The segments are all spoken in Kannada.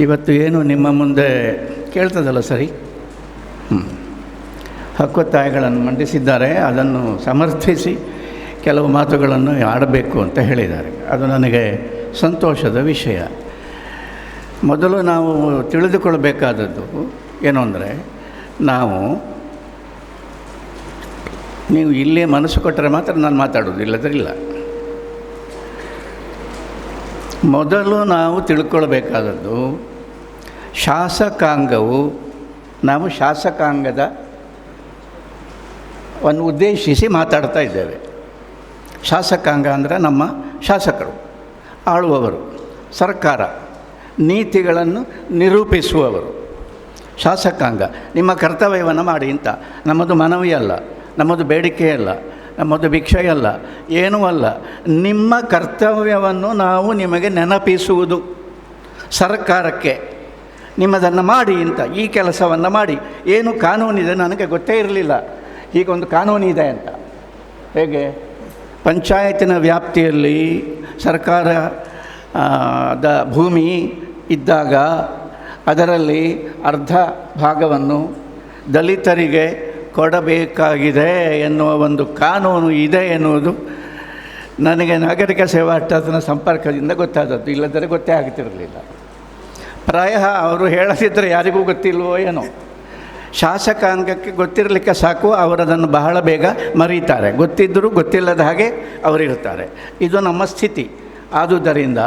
ಇವತ್ತು ಏನು ನಿಮ್ಮ ಮುಂದೆ ಕೇಳ್ತದಲ್ಲ ಸರಿ, ಹಕ್ಕೊತ್ತಾಯಗಳನ್ನು ಮಂಡಿಸಿದ್ದಾರೆ. ಅದನ್ನು ಸಮರ್ಥಿಸಿ ಕೆಲವು ಮಾತುಗಳನ್ನು ಆಡಬೇಕು ಅಂತ ಹೇಳಿದ್ದಾರೆ. ಅದು ನನಗೆ ಸಂತೋಷದ ವಿಷಯ. ಮೊದಲು ನಾವು ತಿಳಿದುಕೊಳ್ಳಬೇಕಾದದ್ದು ಏನು ಅಂದರೆ, ನೀವು ಇಲ್ಲೇ ಮನಸ್ಸು ಕೊಟ್ಟರೆ ಮಾತ್ರ ನಾನು ಮಾತಾಡೋದು, ಇಲ್ಲದ್ರಿಲ್ಲ. ಮೊದಲು ನಾವು ತಿಳ್ಕೊಳ್ಬೇಕಾದದ್ದು, ಶಾಸಕಾಂಗವು, ನಾವು ಶಾಸಕಾಂಗದ ಒಂದು ಉದ್ದೇಶಿಸಿ ಮಾತಾಡ್ತಾ ಇದ್ದೇವೆ. ಶಾಸಕಾಂಗ ಅಂದರೆ ನಮ್ಮ ಶಾಸಕರು, ಆಳುವವರು, ಸರ್ಕಾರ, ನೀತಿಗಳನ್ನು ನಿರೂಪಿಸುವವರು. ಶಾಸಕಾಂಗ ನಿಮ್ಮ ಕರ್ತವ್ಯವನ್ನು ಮಾಡಿ ಅಂತ. ನಮ್ಮದು ಮನವಿ ಅಲ್ಲ, ನಮ್ಮದು ಬೇಡಿಕೆಯಲ್ಲ, ನಮ್ಮದು ಭಿಕ್ಷೆಯಲ್ಲ, ಏನೂ ಅಲ್ಲ. ನಿಮ್ಮ ಕರ್ತವ್ಯವನ್ನು ನಾವು ನಿಮಗೆ ನೆನಪಿಸುವುದು ಸರ್ಕಾರಕ್ಕೆ. ನಿಮ್ಮದನ್ನು ಮಾಡಿ ಅಂತ, ಈ ಕೆಲಸವನ್ನು ಮಾಡಿ. ಏನು ಕಾನೂನಿದೆ ನನಗೆ ಗೊತ್ತೇ ಇರಲಿಲ್ಲ, ಹೀಗೊಂದು ಕಾನೂನಿದೆ ಅಂತ. ಹೇಗೆ ಪಂಚಾಯತಿನ ವ್ಯಾಪ್ತಿಯಲ್ಲಿ ಸರ್ಕಾರದ ಭೂಮಿ ಇದ್ದಾಗ ಅದರಲ್ಲಿ ಅರ್ಧ ಭಾಗವನ್ನು ದಲಿತರಿಗೆ ಕೊಡಬೇಕಾಗಿದೆ ಎನ್ನುವ ಒಂದು ಕಾನೂನು ಇದೆ ಎನ್ನುವುದು ನನಗೆ ನಾಗರಿಕ ಸೇವಾ ಟ್ರಸ್ಟ್ನ ಸಂಪರ್ಕದಿಂದ ಗೊತ್ತಾದದ್ದು. ಇಲ್ಲದರೆ ಗೊತ್ತೇ ಆಗ್ತಿರಲಿಲ್ಲ. ಪ್ರಾಯ ಅವರು ಹೇಳದಿದ್ದರೆ ಯಾರಿಗೂ ಗೊತ್ತಿಲ್ವೋ ಏನೋ. ಶಾಸಕಾಂಗಕ್ಕೆ ಗೊತ್ತಿರಲಿಕ್ಕೆ ಸಾಕು, ಅವರದನ್ನು ಬಹಳ ಬೇಗ ಮರೀತಾರೆ. ಗೊತ್ತಿದ್ದರೂ ಗೊತ್ತಿಲ್ಲದ ಹಾಗೆ ಅವರಿರ್ತಾರೆ. ಇದು ನಮ್ಮ ಸ್ಥಿತಿ. ಆದುದರಿಂದ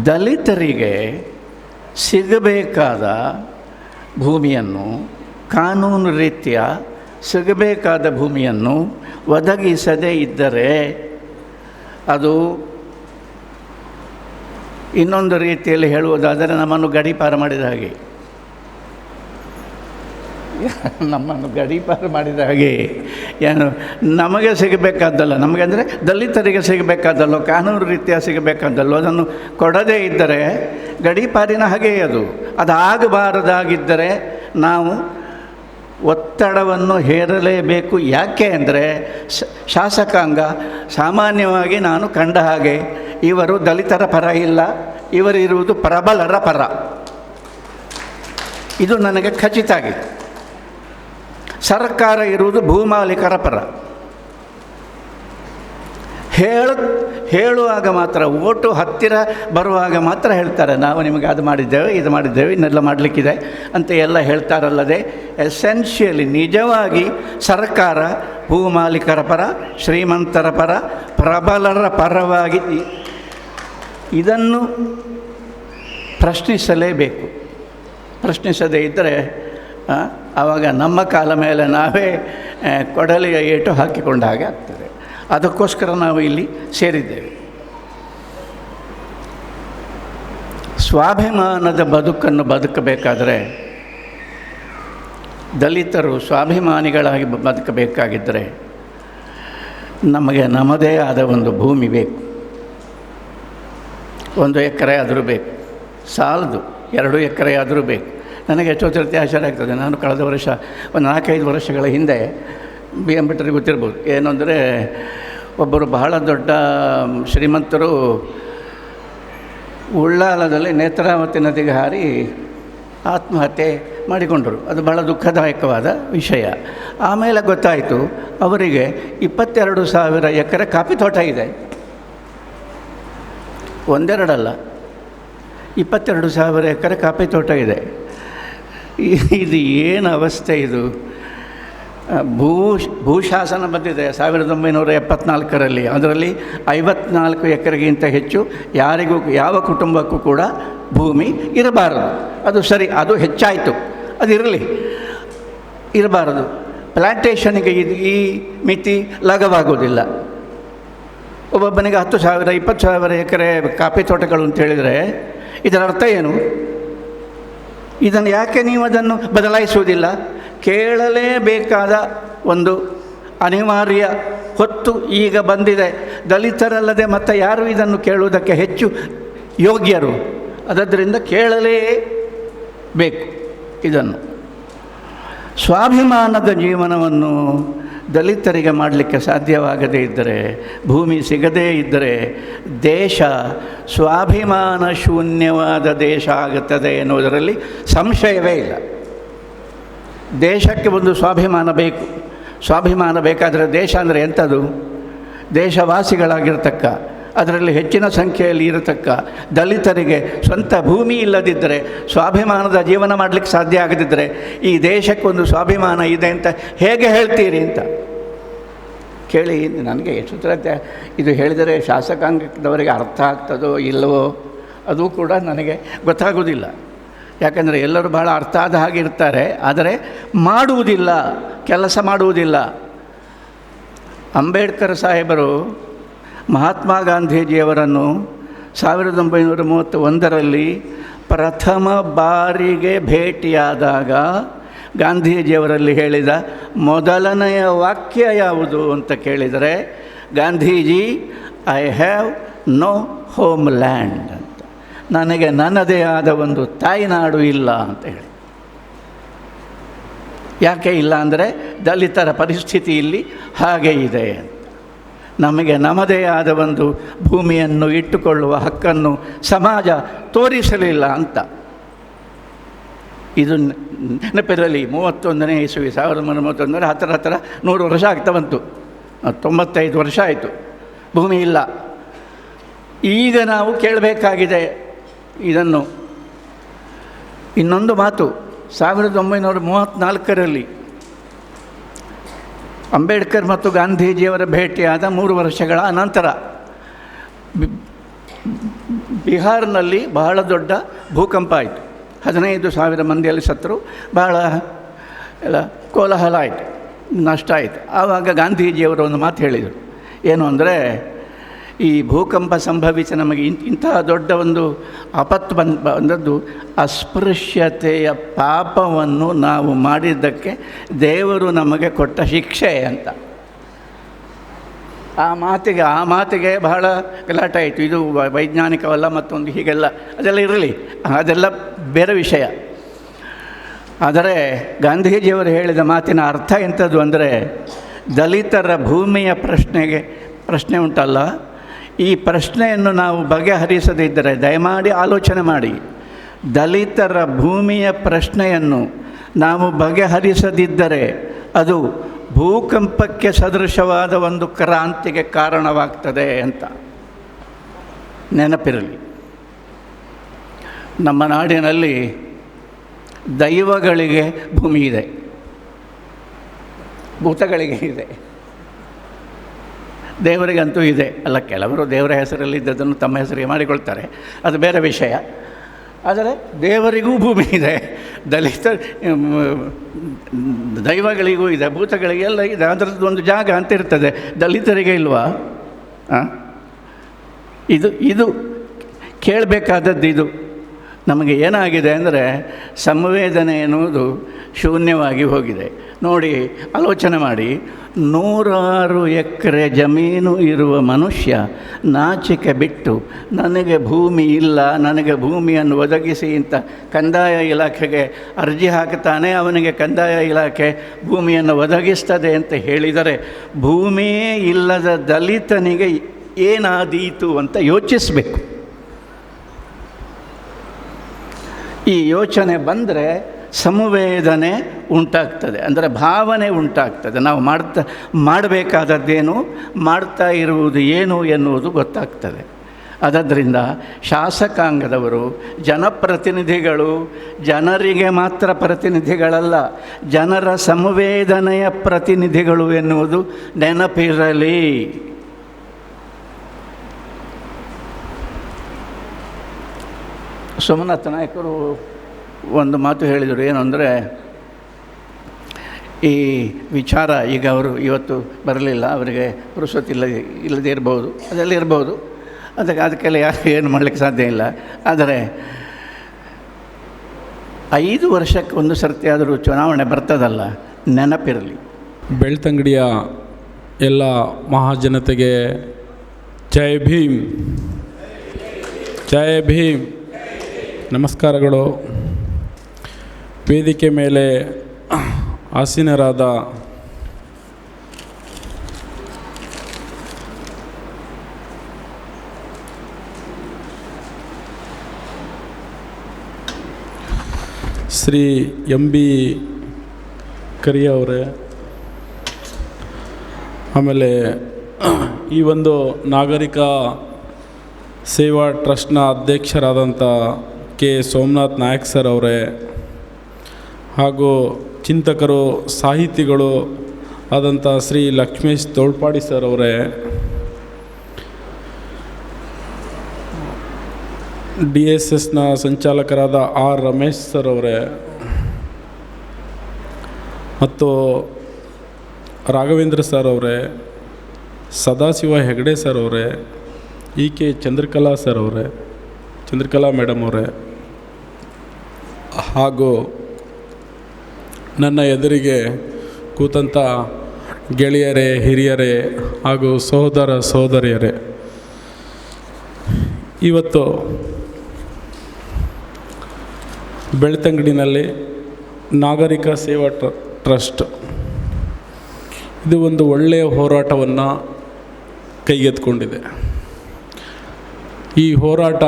ದಲಿತರಿಗೆ ಸಿಗಬೇಕಾದ ಭೂಮಿಯನ್ನು, ಕಾನೂನು ರೀತ್ಯ ಸಿಗಬೇಕಾದ ಭೂಮಿಯನ್ನು ಒದಗಿಸದೇ ಇದ್ದರೆ ಅದು, ಇನ್ನೊಂದು ರೀತಿಯಲ್ಲಿ ಹೇಳುವುದಾದರೆ, ನಮ್ಮನ್ನು ಗಡೀಪಾರು ಮಾಡಿದ ಹಾಗೆ. ನಮ್ಮನ್ನು ಗಡೀಪಾರು ಮಾಡಿದ ಹಾಗೆ. ಏನು ನಮಗೆ ಸಿಗಬೇಕಾದ್ದಲ್ಲ, ನಮಗೆ ಅಂದರೆ ದಲಿತರಿಗೆ ಸಿಗಬೇಕಾದಲ್ಲೋ, ಕಾನೂನು ರೀತಿಯ ಸಿಗಬೇಕಾದಲ್ಲೋ, ಅದನ್ನು ಕೊಡದೇ ಇದ್ದರೆ ಗಡೀಪಾರಿನ ಹಾಗೆ ಅದು. ಅದಾಗಬಾರದಾಗಿದ್ದರೆ ನಾವು ಒತ್ತಡವನ್ನು ಹೇರಲೇಬೇಕು. ಯಾಕೆ ಅಂದರೆ ಶಾಸಕಾಂಗ ಸಾಮಾನ್ಯವಾಗಿ ನಾನು ಕಂಡ ಹಾಗೆ ಇವರು ದಲಿತರ ಪರ ಇಲ್ಲ, ಇವರಿರುವುದು ಪ್ರಬಲರ ಪರ. ಇದು ನನಗೆ ಖಚಿತ ಆಗಿದೆ. ಸರ್ಕಾರ ಇರುವುದು ಭೂಮಾಲೀಕರ ಪರ. ಹೇಳುವಾಗ ಮಾತ್ರ, ಓಟು ಹತ್ತಿರ ಬರುವಾಗ ಮಾತ್ರ ಹೇಳ್ತಾರೆ, ನಾವು ನಿಮಗೆ ಅದು ಮಾಡಿದ್ದೇವೆ, ಇದು ಮಾಡಿದ್ದೇವೆ, ಇನ್ನೆಲ್ಲ ಮಾಡಲಿಕ್ಕಿದೆ ಅಂತ ಎಲ್ಲ ಹೇಳ್ತಾರಲ್ಲದೆ, ಎಸೆನ್ಷಿಯಲಿ ನಿಜವಾಗಿ ಸರ್ಕಾರ ಭೂಮಾಲೀಕರ ಪರ, ಶ್ರೀಮಂತರ ಪರ, ಪ್ರಬಲರ ಪರವಾಗಿ ಇದನ್ನು ಪ್ರಶ್ನಿಸಲೇಬೇಕು. ಪ್ರಶ್ನಿಸದೇ ಇದ್ದರೆ ಆವಾಗ ನಮ್ಮ ಕಾಲ ಮೇಲೆ ನಾವೇ ಕೊಡಲಿಯ ಏಟು ಹಾಕಿಕೊಂಡ ಹಾಗೆ ಆಗ್ತದೆ. ಅದಕ್ಕೋಸ್ಕರ ನಾವು ಇಲ್ಲಿ ಸೇರಿದ್ದೇವೆ. ಸ್ವಾಭಿಮಾನದ ಬದುಕನ್ನು ಬದುಕಬೇಕಾದರೆ, ದಲಿತರು ಸ್ವಾಭಿಮಾನಿಗಳಾಗಿ ಬದುಕಬೇಕಾಗಿದ್ದರೆ ನಮಗೆ ನಮ್ಮದೇ ಆದ ಒಂದು ಭೂಮಿ ಬೇಕು. 1 ಎಕರೆ ಆದರೂ ಬೇಕು, ಸಾಲದು 2 ಎಕರೆ ಆದರೂ ಬೇಕು. ನನಗೆ ಎಷ್ಟೊತ್ತಿರ್ತಿ ಆಶ್ಚರ್ಯ ಆಗ್ತದೆ. ನಾನು ಕಳೆದ ವರ್ಷ ಒಂದು 4-5 ವರ್ಷಗಳ ಹಿಂದೆ BM ಭಟ್ಟರಿಗೆ ಗೊತ್ತಿರ್ಬೋದು, ಏನು ಅಂದರೆ ಒಬ್ಬರು ಬಹಳ ದೊಡ್ಡ ಶ್ರೀಮಂತರು ಉಳ್ಳಾಲದಲ್ಲಿ ನೇತ್ರಾವತಿ ನದಿಗೆ ಹಾರಿ ಆತ್ಮಹತ್ಯೆ ಮಾಡಿಕೊಂಡರು. ಅದು ಬಹಳ ದುಃಖದಾಯಕವಾದ ವಿಷಯ. ಆಮೇಲೆ ಗೊತ್ತಾಯಿತು ಅವರಿಗೆ 22,000 ಎಕರೆ ಕಾಫಿ ತೋಟ ಇದೆ. 1-2 ಅಲ್ಲ, 22,000 ಎಕರೆ ಕಾಫಿ ತೋಟ ಇದೆ. ಇದು ಏನು ಅವಸ್ಥೆ ಇದು! ಭೂಶಾಸನ ಬಂದಿದೆ 1974ರಲ್ಲಿ. ಅದರಲ್ಲಿ 54 ಎಕರೆಗಿಂತ ಹೆಚ್ಚು ಯಾರಿಗೂ, ಯಾವ ಕುಟುಂಬಕ್ಕೂ ಕೂಡ ಭೂಮಿ ಇರಬಾರದು. ಅದು ಸರಿ, ಅದು ಹೆಚ್ಚಾಯಿತು, ಅದು ಇರಬಾರದು. ಪ್ಲ್ಯಾಂಟೇಷನ್ಗೆ ಈ ಮಿತಿ ಲಘವಾಗೋದಿಲ್ಲ. ಒಬ್ಬೊಬ್ಬನಿಗೆ 10,000 20,000 ಎಕರೆ ಕಾಫಿ ತೋಟಗಳು ಅಂತ ಹೇಳಿದರೆ ಇದರ ಅರ್ಥ ಏನು? ಇದನ್ನು ಯಾಕೆ ನೀವು ಅದನ್ನು ಬದಲಾಯಿಸುವುದಿಲ್ಲ? ಕೇಳಲೇಬೇಕಾದ ಒಂದು ಅನಿವಾರ್ಯ ಹೊತ್ತು ಈಗ ಬಂದಿದೆ. ದಲಿತರಲ್ಲದೆ ಮತ್ತು ಯಾರು ಇದನ್ನು ಕೇಳುವುದಕ್ಕೆ ಹೆಚ್ಚು ಯೋಗ್ಯರು? ಅದರಿಂದ ಕೇಳಲೇಬೇಕು ಇದನ್ನು. ಸ್ವಾಭಿಮಾನದ ಜೀವನವನ್ನು ದಲಿತರಿಗೆ ಮಾಡಲಿಕ್ಕೆ ಸಾಧ್ಯವಾಗದೇ ಇದ್ದರೆ, ಭೂಮಿ ಸಿಗದೇ ಇದ್ದರೆ ದೇಶ ಸ್ವಾಭಿಮಾನ ಶೂನ್ಯವಾದ ದೇಶ ಆಗುತ್ತದೆ ಎನ್ನುವುದರಲ್ಲಿ ಸಂಶಯವೇ ಇಲ್ಲ. ದೇಶಕ್ಕೆ ಒಂದು ಸ್ವಾಭಿಮಾನ ಬೇಕು. ಸ್ವಾಭಿಮಾನ ಬೇಕಾದರೆ ದೇಶ ಅಂದರೆ ಎಂಥದ್ದು? ದೇಶವಾಸಿಗಳಾಗಿರ್ತಕ್ಕ, ಅದರಲ್ಲಿ ಹೆಚ್ಚಿನ ಸಂಖ್ಯೆಯಲ್ಲಿ ಇರತಕ್ಕ ದಲಿತರಿಗೆ ಸ್ವಂತ ಭೂಮಿ ಇಲ್ಲದಿದ್ದರೆ, ಸ್ವಾಭಿಮಾನದ ಜೀವನ ಮಾಡಲಿಕ್ಕೆ ಸಾಧ್ಯ ಆಗದಿದ್ದರೆ ಈ ದೇಶಕ್ಕೊಂದು ಸ್ವಾಭಿಮಾನ ಇದೆ ಅಂತ ಹೇಗೆ ಹೇಳ್ತೀರಿ ಅಂತ ಕೇಳಿ. ನನಗೆ ಎಷ್ಟು ಇದು ಹೇಳಿದರೆ ಶಾಸಕಾಂಗದವರಿಗೆ ಅರ್ಥ ಆಗ್ತದೋ ಇಲ್ಲವೋ ಅದು ಕೂಡ ನನಗೆ ಗೊತ್ತಾಗೋದಿಲ್ಲ. ಯಾಕಂದರೆ ಎಲ್ಲರೂ ಬಹಳ ಅರ್ಥ ಆದ ಹಾಗೆ ಇರ್ತಾರೆ, ಆದರೆ ಮಾಡುವುದಿಲ್ಲ, ಕೆಲಸ ಮಾಡುವುದಿಲ್ಲ. ಅಂಬೇಡ್ಕರ್ ಸಾಹೇಬರು ಮಹಾತ್ಮ ಗಾಂಧೀಜಿಯವರನ್ನು 1931ರಲ್ಲಿ ಪ್ರಥಮ ಬಾರಿಗೆ ಭೇಟಿಯಾದಾಗ ಗಾಂಧೀಜಿಯವರಲ್ಲಿ ಹೇಳಿದ ಮೊದಲನೆಯ ವಾಕ್ಯ ಯಾವುದು ಅಂತ ಕೇಳಿದರೆ, Gandhiji, I have no homeland ಅಂತ, ನನಗೆ ನನ್ನದೇ ಆದ ಒಂದು ತಾಯ್ನಾಡು ಇಲ್ಲ ಅಂತ ಹೇಳಿ. ಯಾಕೆ ಇಲ್ಲ ಅಂದರೆ ದಲಿತರ ಪರಿಸ್ಥಿತಿ ಇಲ್ಲಿ ಹಾಗೆ ಇದೆ. ನಮಗೆ ನಮ್ಮದೇ ಆದ ಒಂದು ಭೂಮಿಯನ್ನು ಇಟ್ಟುಕೊಳ್ಳುವ ಹಕ್ಕನ್ನು ಸಮಾಜ ತೋರಿಸಲಿಲ್ಲ ಅಂತ. ಇದು ನೆನಪಿರಲಿ. 31ನೇ ಇಸವಿ 1931 ಹತ್ತಿರ 100 ವರ್ಷ ಆಗ್ತಾ ಬಂತು. 95 ವರ್ಷ ಆಯಿತು, ಭೂಮಿ ಇಲ್ಲ. ಈಗ ನಾವು ಕೇಳಬೇಕಾಗಿದೆ ಇದನ್ನು. ಇನ್ನೊಂದು ಮಾತು, 1934ರಲ್ಲಿ ಅಂಬೇಡ್ಕರ್ ಮತ್ತು ಗಾಂಧೀಜಿಯವರ ಭೇಟಿಯಾದ 3 ವರ್ಷಗಳ ಅನಂತರ ಬಿಹಾರ್ನಲ್ಲಿ ಬಹಳ ದೊಡ್ಡ ಭೂಕಂಪ ಆಯಿತು. 15,000 ಮಂದಿಯಲ್ಲಿ ಸತ್ತರು, ಬಹಳ ಎಲ್ಲ ಕೋಲಾಹಲ ಆಯಿತು, ನಷ್ಟ ಆಯಿತು. ಆವಾಗ ಗಾಂಧೀಜಿಯವರು ಒಂದು ಮಾತು ಹೇಳಿದರು. ಏನು ಅಂದರೆ, ಈ ಭೂಕಂಪ ಸಂಭವಿಸಿ ನಮಗೆ ಇಂತಹ ದೊಡ್ಡ ಒಂದು ಆಪತ್ತು ಬಂದದ್ದು ಅಸ್ಪೃಶ್ಯತೆಯ ಪಾಪವನ್ನು ನಾವು ಮಾಡಿದ್ದಕ್ಕೆ ದೇವರು ನಮಗೆ ಕೊಟ್ಟ ಶಿಕ್ಷೆ ಅಂತ. ಆ ಮಾತಿಗೆ ಬಹಳ ಗಲಾಟೆ ಆಯಿತು. ಇದು ವೈಜ್ಞಾನಿಕವಲ್ಲ ಮತ್ತೊಂದು ಹೀಗೆಲ್ಲ, ಅದೆಲ್ಲ ಇರಲಿ, ಅದೆಲ್ಲ ಬೇರೆ ವಿಷಯ. ಆದರೆ ಗಾಂಧೀಜಿಯವರು ಹೇಳಿದ ಮಾತಿನ ಅರ್ಥ ಎಂಥದ್ದು ಅಂದರೆ, ದಲಿತರ ಭೂಮಿಯ ಪ್ರಶ್ನೆ ಉಂಟಲ್ಲ, ಈ ಪ್ರಶ್ನೆಯನ್ನು ನಾವು ಬಗೆಹರಿಸದಿದ್ದರೆ, ದಯಮಾಡಿ ಆಲೋಚನೆ ಮಾಡಿ, ದಲಿತರ ಭೂಮಿಯ ಪ್ರಶ್ನೆಯನ್ನು ನಾವು ಬಗೆಹರಿಸದಿದ್ದರೆ ಅದು ಭೂಕಂಪಕ್ಕೆ ಸದೃಶವಾದ ಒಂದು ಕ್ರಾಂತಿಗೆ ಕಾರಣವಾಗ್ತದೆ ಅಂತ ನೆನಪಿರಲಿ. ನಮ್ಮ ನಾಡಿನಲ್ಲಿ ದೈವಗಳಿಗೆ ಭೂಮಿ ಇದೆ, ಭೂತಗಳಿಗೆ ಇದೆ, ದೇವರಿಗಂತೂ ಇದೆ. ಅಲ್ಲ, ಕೆಲವರು ದೇವರ ಹೆಸರಲ್ಲಿದ್ದದನ್ನು ತಮ್ಮ ಹೆಸರಿಗೆ ಮಾಡಿಕೊಳ್ತಾರೆ, ಅದು ಬೇರೆ ವಿಷಯ. ಆದರೆ ದೇವರಿಗೂ ಭೂಮಿ ಇದೆ, ದೈವಗಳಿಗೂ ಇದೆ, ಭೂತಗಳಿಗೆಲ್ಲ ಇದೆ. ಅದರದ್ದು ಒಂದು ಜಾಗ ಅಂತ ಇರ್ತದೆ. ದಲಿತರಿಗೆ ಇಲ್ವಾ? ಇದು ಕೇಳಬೇಕಾದದ್ದು. ಇದು ನಮಗೆ ಏನಾಗಿದೆ ಅಂದರೆ, ಸಂವೇದನೆ ಎನ್ನುವುದು ಶೂನ್ಯವಾಗಿ ಹೋಗಿದೆ. ನೋಡಿ, ಆಲೋಚನೆ ಮಾಡಿ, 100 ಎಕರೆ ಜಮೀನು ಇರುವ ಮನುಷ್ಯ ನಾಚಿಕೆ ಬಿಟ್ಟು ನನಗೆ ಭೂಮಿ ಇಲ್ಲ, ನನಗೆ ಭೂಮಿಯನ್ನು ಒದಗಿಸಿ ಅಂತ ಕಂದಾಯ ಇಲಾಖೆಗೆ ಅರ್ಜಿ ಹಾಕ್ತಾನೆ. ಅವನಿಗೆ ಕಂದಾಯ ಇಲಾಖೆ ಭೂಮಿಯನ್ನು ಒದಗಿಸ್ತದೆ ಅಂತ ಹೇಳಿದರೆ, ಭೂಮಿಯೇ ಇಲ್ಲದ ದಲಿತನಿಗೆ ಏನಾದೀತು ಅಂತ ಯೋಚಿಸಬೇಕು. ಈ ಯೋಚನೆ ಬಂದರೆ ಸಂವೇದನೆ ಉಂಟಾಗ್ತದೆ, ಅಂದರೆ ಭಾವನೆ ಉಂಟಾಗ್ತದೆ. ನಾವು ಮಾಡಬೇಕಾದದ್ದೇನು, ಮಾಡ್ತಾ ಇರುವುದು ಏನು ಎನ್ನುವುದು ಗೊತ್ತಾಗ್ತದೆ. ಆದ್ದರಿಂದ ಶಾಸಕಾಂಗದವರು, ಜನಪ್ರತಿನಿಧಿಗಳು ಜನರಿಗೆ ಮಾತ್ರ ಪ್ರತಿನಿಧಿಗಳಲ್ಲ, ಜನರ ಸಂವೇದನೆಯ ಪ್ರತಿನಿಧಿಗಳು ಎನ್ನುವುದು ನೆನಪಿರಲಿ. ಸೋಮನಾಥ ನಾಯಕರು ಒಂದು ಮಾತು ಹೇಳಿದರು. ಏನು ಅಂದರೆ, ಈ ವಿಚಾರ ಈಗ ಅವರು ಇವತ್ತು ಬರಲಿಲ್ಲ, ಅವರಿಗೆ ಇಲ್ಲದೇ ಇರ್ಬೋದು, ಅದೆಲ್ಲ ಇರ್ಬೋದು, ಅದಕ್ಕೆಲ್ಲ ಯಾರು ಏನು ಮಾಡಲಿಕ್ಕೆ ಸಾಧ್ಯ ಇಲ್ಲ. ಆದರೆ 5 ವರ್ಷಕ್ಕೆ ಒಂದು ಸರ್ತಿ ಆದರೂ ಚುನಾವಣೆ ಬರ್ತದಲ್ಲ, ನೆನಪಿರಲಿ. ಬೆಳ್ತಂಗಡಿಯ ಎಲ್ಲ ಮಹಾಜನತೆಗೆ ಜೈ ಭೀಮ್, ಜೈ ಭೀಮ್, ನಮಸ್ಕಾರಗಳು. ವೇದಿಕೆ ಮೇಲೆ ಆಸೀನರಾದ ಶ್ರೀ ಎಂ ಬಿ ಕರಿಯ ಅವರೇ, ಆಮೇಲೆ ಈ ಒಂದು ನಾಗರಿಕ ಸೇವಾ ಟ್ರಸ್ಟ್ನ ಅಧ್ಯಕ್ಷರಾದಂಥ ಕೆ ಸೋಮನಾಥ್ ನಾಯಕ್ ಸರ್ ಅವರೇ, ಹಾಗೂ ಚಿಂತಕರು ಸಾಹಿತಿಗಳು ಆದಂಥ ಶ್ರೀ ಲಕ್ಷ್ಮೇಶ್ ತೋಳ್ಪಾಡಿ ಸರ್ ಅವರೇ, DSSನ ಸಂಚಾಲಕರಾದ ಆರ್ ರಮೇಶ್ ಸರ್ ಅವರೇ, ಮತ್ತು ರಾಘವೇಂದ್ರ ಸರ್ ಅವರೇ, ಸದಾಶಿವ ಹೆಗಡೆ ಸರ್ ಅವರೇ, ಕೆ ಚಂದ್ರಕಲಾ ಸರ್ ಅವರೇ, ಚಂದ್ರಕಲಾ ಮೇಡಮ್ ಅವರೇ, ಹಾಗೂ ನನ್ನ ಎದುರಿಗೆ ಕೂತಂಥ ಗೆಳೆಯರೇ, ಹಿರಿಯರೇ ಹಾಗೂ ಸಹೋದರ ಸಹೋದರಿಯರೇ, ಇವತ್ತು ಬೆಳ್ತಂಗಡಿನಲ್ಲಿ ನಾಗರಿಕ ಸೇವಾ ಟ್ರಸ್ಟ್ ಇದು ಒಂದು ಒಳ್ಳೆಯ ಹೋರಾಟವನ್ನು ಕೈಗೆತ್ತಿಕೊಂಡಿದೆ. ಈ ಹೋರಾಟ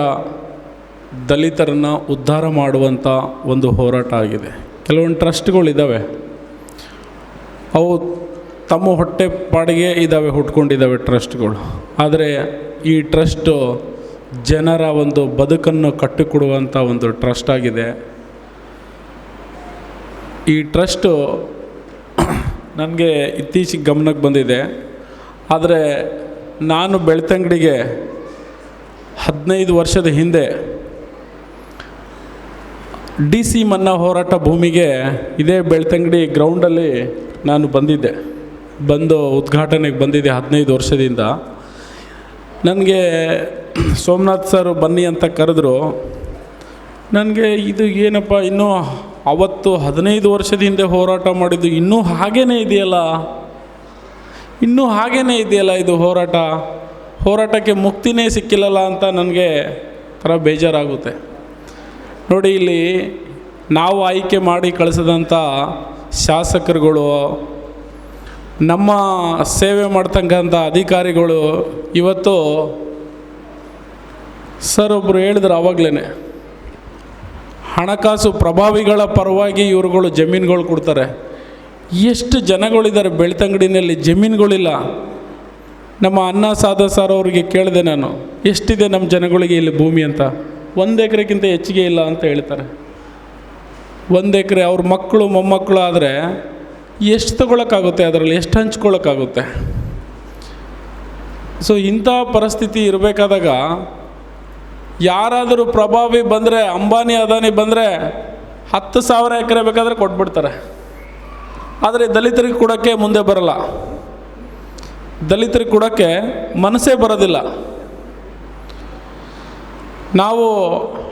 ದಲಿತರನ್ನು ಉದ್ಧಾರ ಮಾಡುವಂಥ ಒಂದು ಹೋರಾಟ ಆಗಿದೆ. ಕೆಲವೊಂದು ಟ್ರಸ್ಟ್ಗಳಿದ್ದಾವೆ, ಅವು ತಮ್ಮ ಹೊಟ್ಟೆ ಪಾಡಿಗೆ ಇದ್ದಾವೆ, ಹುಟ್ಕೊಂಡಿದ್ದಾವೆ ಟ್ರಸ್ಟ್ಗಳು. ಆದರೆ ಈ ಟ್ರಸ್ಟು ಜನರ ಒಂದು ಬದುಕನ್ನು ಕಟ್ಟಿಕೊಡುವಂಥ ಒಂದು ಟ್ರಸ್ಟ್ ಆಗಿದೆ. ಈ ಟ್ರಸ್ಟು ನನಗೆ ಇತ್ತೀಚೆಗೆ ಗಮನಕ್ಕೆ ಬಂದಿದೆ. ಆದರೆ ನಾನು ಬೆಳ್ತಂಗಡಿಗೆ 15 ವರ್ಷದ ಹಿಂದೆ DC ಮನ್ನಾ ಹೋರಾಟ ಭೂಮಿಗೆ ಇದೇ ಬೆಳ್ತಂಗಡಿ ಗ್ರೌಂಡಲ್ಲಿ ನಾನು ಬಂದು ಉದ್ಘಾಟನೆಗೆ ಬಂದಿದ್ದೆ 15 ವರ್ಷದಿಂದ. ನನಗೆ ಸೋಮನಾಥ್ ಸರ್ ಬನ್ನಿ ಅಂತ ಕರೆದ್ರು. ನನಗೆ ಇದು ಏನಪ್ಪ, ಇನ್ನೂ ಅವತ್ತು 15 ವರ್ಷದ ಹಿಂದೆ ಹೋರಾಟ ಮಾಡಿದ್ದು ಇನ್ನೂ ಹಾಗೇ ಇದೆಯಲ್ಲ ಇದು ಹೋರಾಟಕ್ಕೆ ಮುಕ್ತಿನೇ ಸಿಕ್ಕಿಲ್ಲಲ್ಲ ಅಂತ ನನಗೆ ಥರ ಬೇಜಾರಾಗುತ್ತೆ. ನೋಡಿ, ಇಲ್ಲಿ ನಾವು ಆಯ್ಕೆ ಮಾಡಿ ಕಳಿಸಿದಂಥ ಶಾಸಕರುಗಳು, ನಮ್ಮ ಸೇವೆ ಮಾಡ್ತಕ್ಕಂಥ ಅಧಿಕಾರಿಗಳು ಇವತ್ತು ಸರ್ ಒಬ್ಬರು ಹೇಳಿದ್ರು ಆವಾಗಲೇ, ಹಣಕಾಸು ಪ್ರಭಾವಿಗಳ ಪರವಾಗಿ ಇವ್ರುಗಳು ಜಮೀನುಗಳು ಕೊಡ್ತಾರೆ. ಎಷ್ಟು ಜನಗಳಿದ್ದಾರೆ ಬೆಳ್ತಂಗಡಿನಲ್ಲಿ, ಜಮೀನುಗಳಿಲ್ಲ. ನಮ್ಮ ಅಣ್ಣ ಸಾದ ಸರ್ ಅವರಿಗೆ ಕೇಳಿದೆ ನಾನು, ಎಷ್ಟಿದೆ ನಮ್ಮ ಜನಗಳಿಗೆ ಇಲ್ಲಿ ಭೂಮಿ ಅಂತ. 1 ಎಕರೆಗಿಂತ ಹೆಚ್ಚಿಗೆ ಇಲ್ಲ ಅಂತ ಹೇಳ್ತಾರೆ. 1 ಎಕರೆ ಅವ್ರ ಮಕ್ಕಳು ಮೊಮ್ಮಕ್ಕಳು ಆದರೆ ಎಷ್ಟು ತಗೊಳಕ್ಕಾಗುತ್ತೆ, ಅದರಲ್ಲಿ ಎಷ್ಟು ಹಂಚ್ಕೊಳ್ಳೋಕ್ಕಾಗುತ್ತೆ? ಸೊ ಇಂಥ ಪರಿಸ್ಥಿತಿ ಇರಬೇಕಾದಾಗ ಯಾರಾದರೂ ಪ್ರಭಾವಿ ಬಂದರೆ, ಅಂಬಾನಿ ಅದಾನಿ ಬಂದರೆ 10,000 ಎಕರೆ ಬೇಕಾದರೆ ಕೊಟ್ಬಿಡ್ತಾರೆ. ಆದರೆ ದಲಿತರಿಗೆ ಕೊಡೋಕ್ಕೆ ಮುಂದೆ ಬರಲ್ಲ, ದಲಿತರಿಗೆ ಕೊಡೋಕ್ಕೆ ಮನಸ್ಸೇ ಬರೋದಿಲ್ಲ. ನಾವು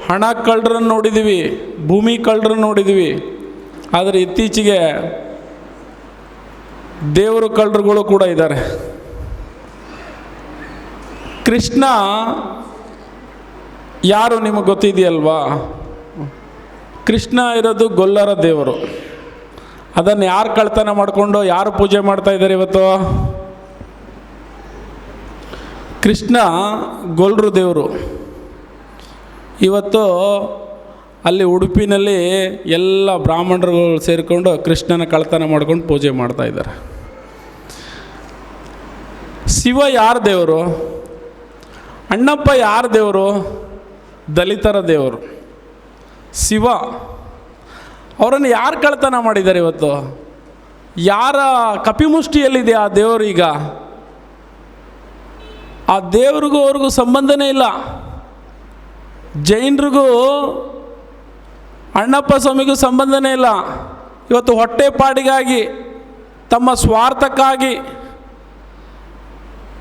ಹಣ ಕಳ್ಳರನ್ನು ನೋಡಿದ್ದೀವಿ, ಭೂಮಿ ಕಳ್ಳರನ್ನು ನೋಡಿದ್ದೀವಿ. ಆದರೆ ಇತ್ತೀಚೆಗೆ ದೇವರು ಕಳ್ಳರುಗಳು ಕೂಡ ಇದ್ದಾರೆ. ಕೃಷ್ಣ ಯಾರು ನಿಮಗೆ ಗೊತ್ತಿದೆಯಲ್ವಾ? ಕೃಷ್ಣ ಇರೋದು ಗೊಲ್ಲರ ದೇವರು. ಅದನ್ನು ಯಾರು ಕಳ್ತನ ಮಾಡಿಕೊಂಡು ಯಾರು ಪೂಜೆ ಮಾಡ್ತಾ ಇದ್ದಾರೆ ಇವತ್ತು? ಕೃಷ್ಣ ಗೊಲ್ಲರು ದೇವರು. ಇವತ್ತು ಅಲ್ಲಿ ಉಡುಪಿನಲ್ಲಿ ಎಲ್ಲ ಬ್ರಾಹ್ಮಣರುಗಳು ಸೇರಿಕೊಂಡು ಕೃಷ್ಣನ ಕಳ್ತನ ಮಾಡ್ಕೊಂಡು ಪೂಜೆ ಮಾಡ್ತಾ ಇದ್ದಾರೆ. ಶಿವ ಯಾರು ದೇವರು? ಅಣ್ಣಪ್ಪ ಯಾರು ದೇವರು? ದಲಿತರ ದೇವರು ಶಿವ. ಅವರನ್ನು ಯಾರು ಕಳ್ತನ ಮಾಡಿದ್ದಾರೆ ಇವತ್ತು? ಯಾರ ಕಪಿಮುಷ್ಟಿಯಲ್ಲಿದೆ ಆ ದೇವರು? ಈಗ ಆ ದೇವ್ರಿಗೂ ಅವ್ರಿಗೂ ಸಂಬಂಧನೇ ಇಲ್ಲ. ಜೈನರಿಗೂ ಅಣ್ಣಪ್ಪ ಸ್ವಾಮಿಗೂ ಸಂಬಂಧನೇ ಇಲ್ಲ. ಇವತ್ತು ಹೊಟ್ಟೆಪಾಡಿಗಾಗಿ, ತಮ್ಮ ಸ್ವಾರ್ಥಕ್ಕಾಗಿ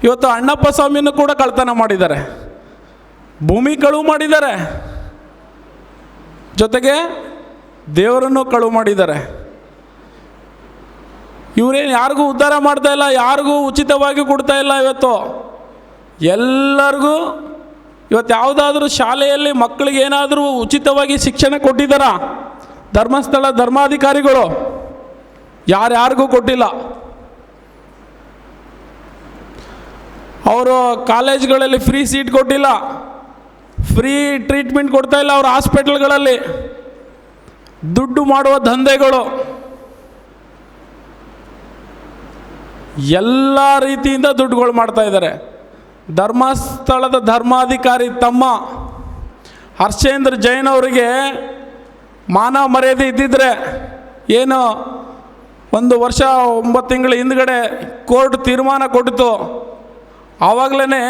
ಇವತ್ತು ಅಣ್ಣಪ್ಪ ಸ್ವಾಮಿನೂ ಕೂಡ ಕಳ್ತನ ಮಾಡಿದ್ದಾರೆ, ಭೂಮಿ ಕಳುವು ಮಾಡಿದ್ದಾರೆ, ಜೊತೆಗೆ ದೇವರನ್ನು ಕಳುವು ಮಾಡಿದ್ದಾರೆ. ಇವರೇನು ಯಾರಿಗೂ ಉದ್ಧಾರ ಮಾಡ್ತಾ ಇಲ್ಲ, ಯಾರಿಗೂ ಉಚಿತವಾಗಿ ಕೊಡ್ತಾ ಇಲ್ಲ. ಇವತ್ತು ಎಲ್ಲರಿಗೂ ಇವತ್ತು ಯಾವುದಾದ್ರೂ ಶಾಲೆಯಲ್ಲಿ ಮಕ್ಕಳಿಗೆ ಏನಾದರೂ ಉಚಿತವಾಗಿ ಶಿಕ್ಷಣ ಕೊಟ್ಟಿದ್ದಾರಾ? ಧರ್ಮಸ್ಥಳ ಧರ್ಮಾಧಿಕಾರಿಗಳು ಯಾರ್ಯಾರಿಗೂ ಕೊಟ್ಟಿಲ್ಲ. ಅವರು ಕಾಲೇಜ್ಗಳಲ್ಲಿ ಫ್ರೀ ಸೀಟ್ ಕೊಟ್ಟಿಲ್ಲ, ಫ್ರೀ ಟ್ರೀಟ್ಮೆಂಟ್ ಕೊಡ್ತಾ ಇಲ್ಲ ಅವ್ರ ಹಾಸ್ಪಿಟಲ್ಗಳಲ್ಲಿ. ದುಡ್ಡು ಮಾಡುವ ದಂಧೆಗಳು, ಎಲ್ಲ ರೀತಿಯಿಂದ ದುಡ್ಡುಗಳು ಮಾಡ್ತಾ ಇದ್ದಾರೆ. ಧರ್ಮಸ್ಥಳದ ಧರ್ಮಾಧಿಕಾರಿ ತಮ್ಮ ಹರ್ಷೇಂದ್ರ ಜೈನ್ ಅವರಿಗೆ ಮಾನ ಮರ್ಯಾದೆ ಇದ್ದಿದ್ರೆ ಏನು 1 ವರ್ಷ 9 ತಿಂಗಳ ಹಿಂದ್ಗಡೆ ಕೋರ್ಟ್ ತೀರ್ಮಾನ ಕೊಟ್ಟಿತು. ಆವಾಗಲೇ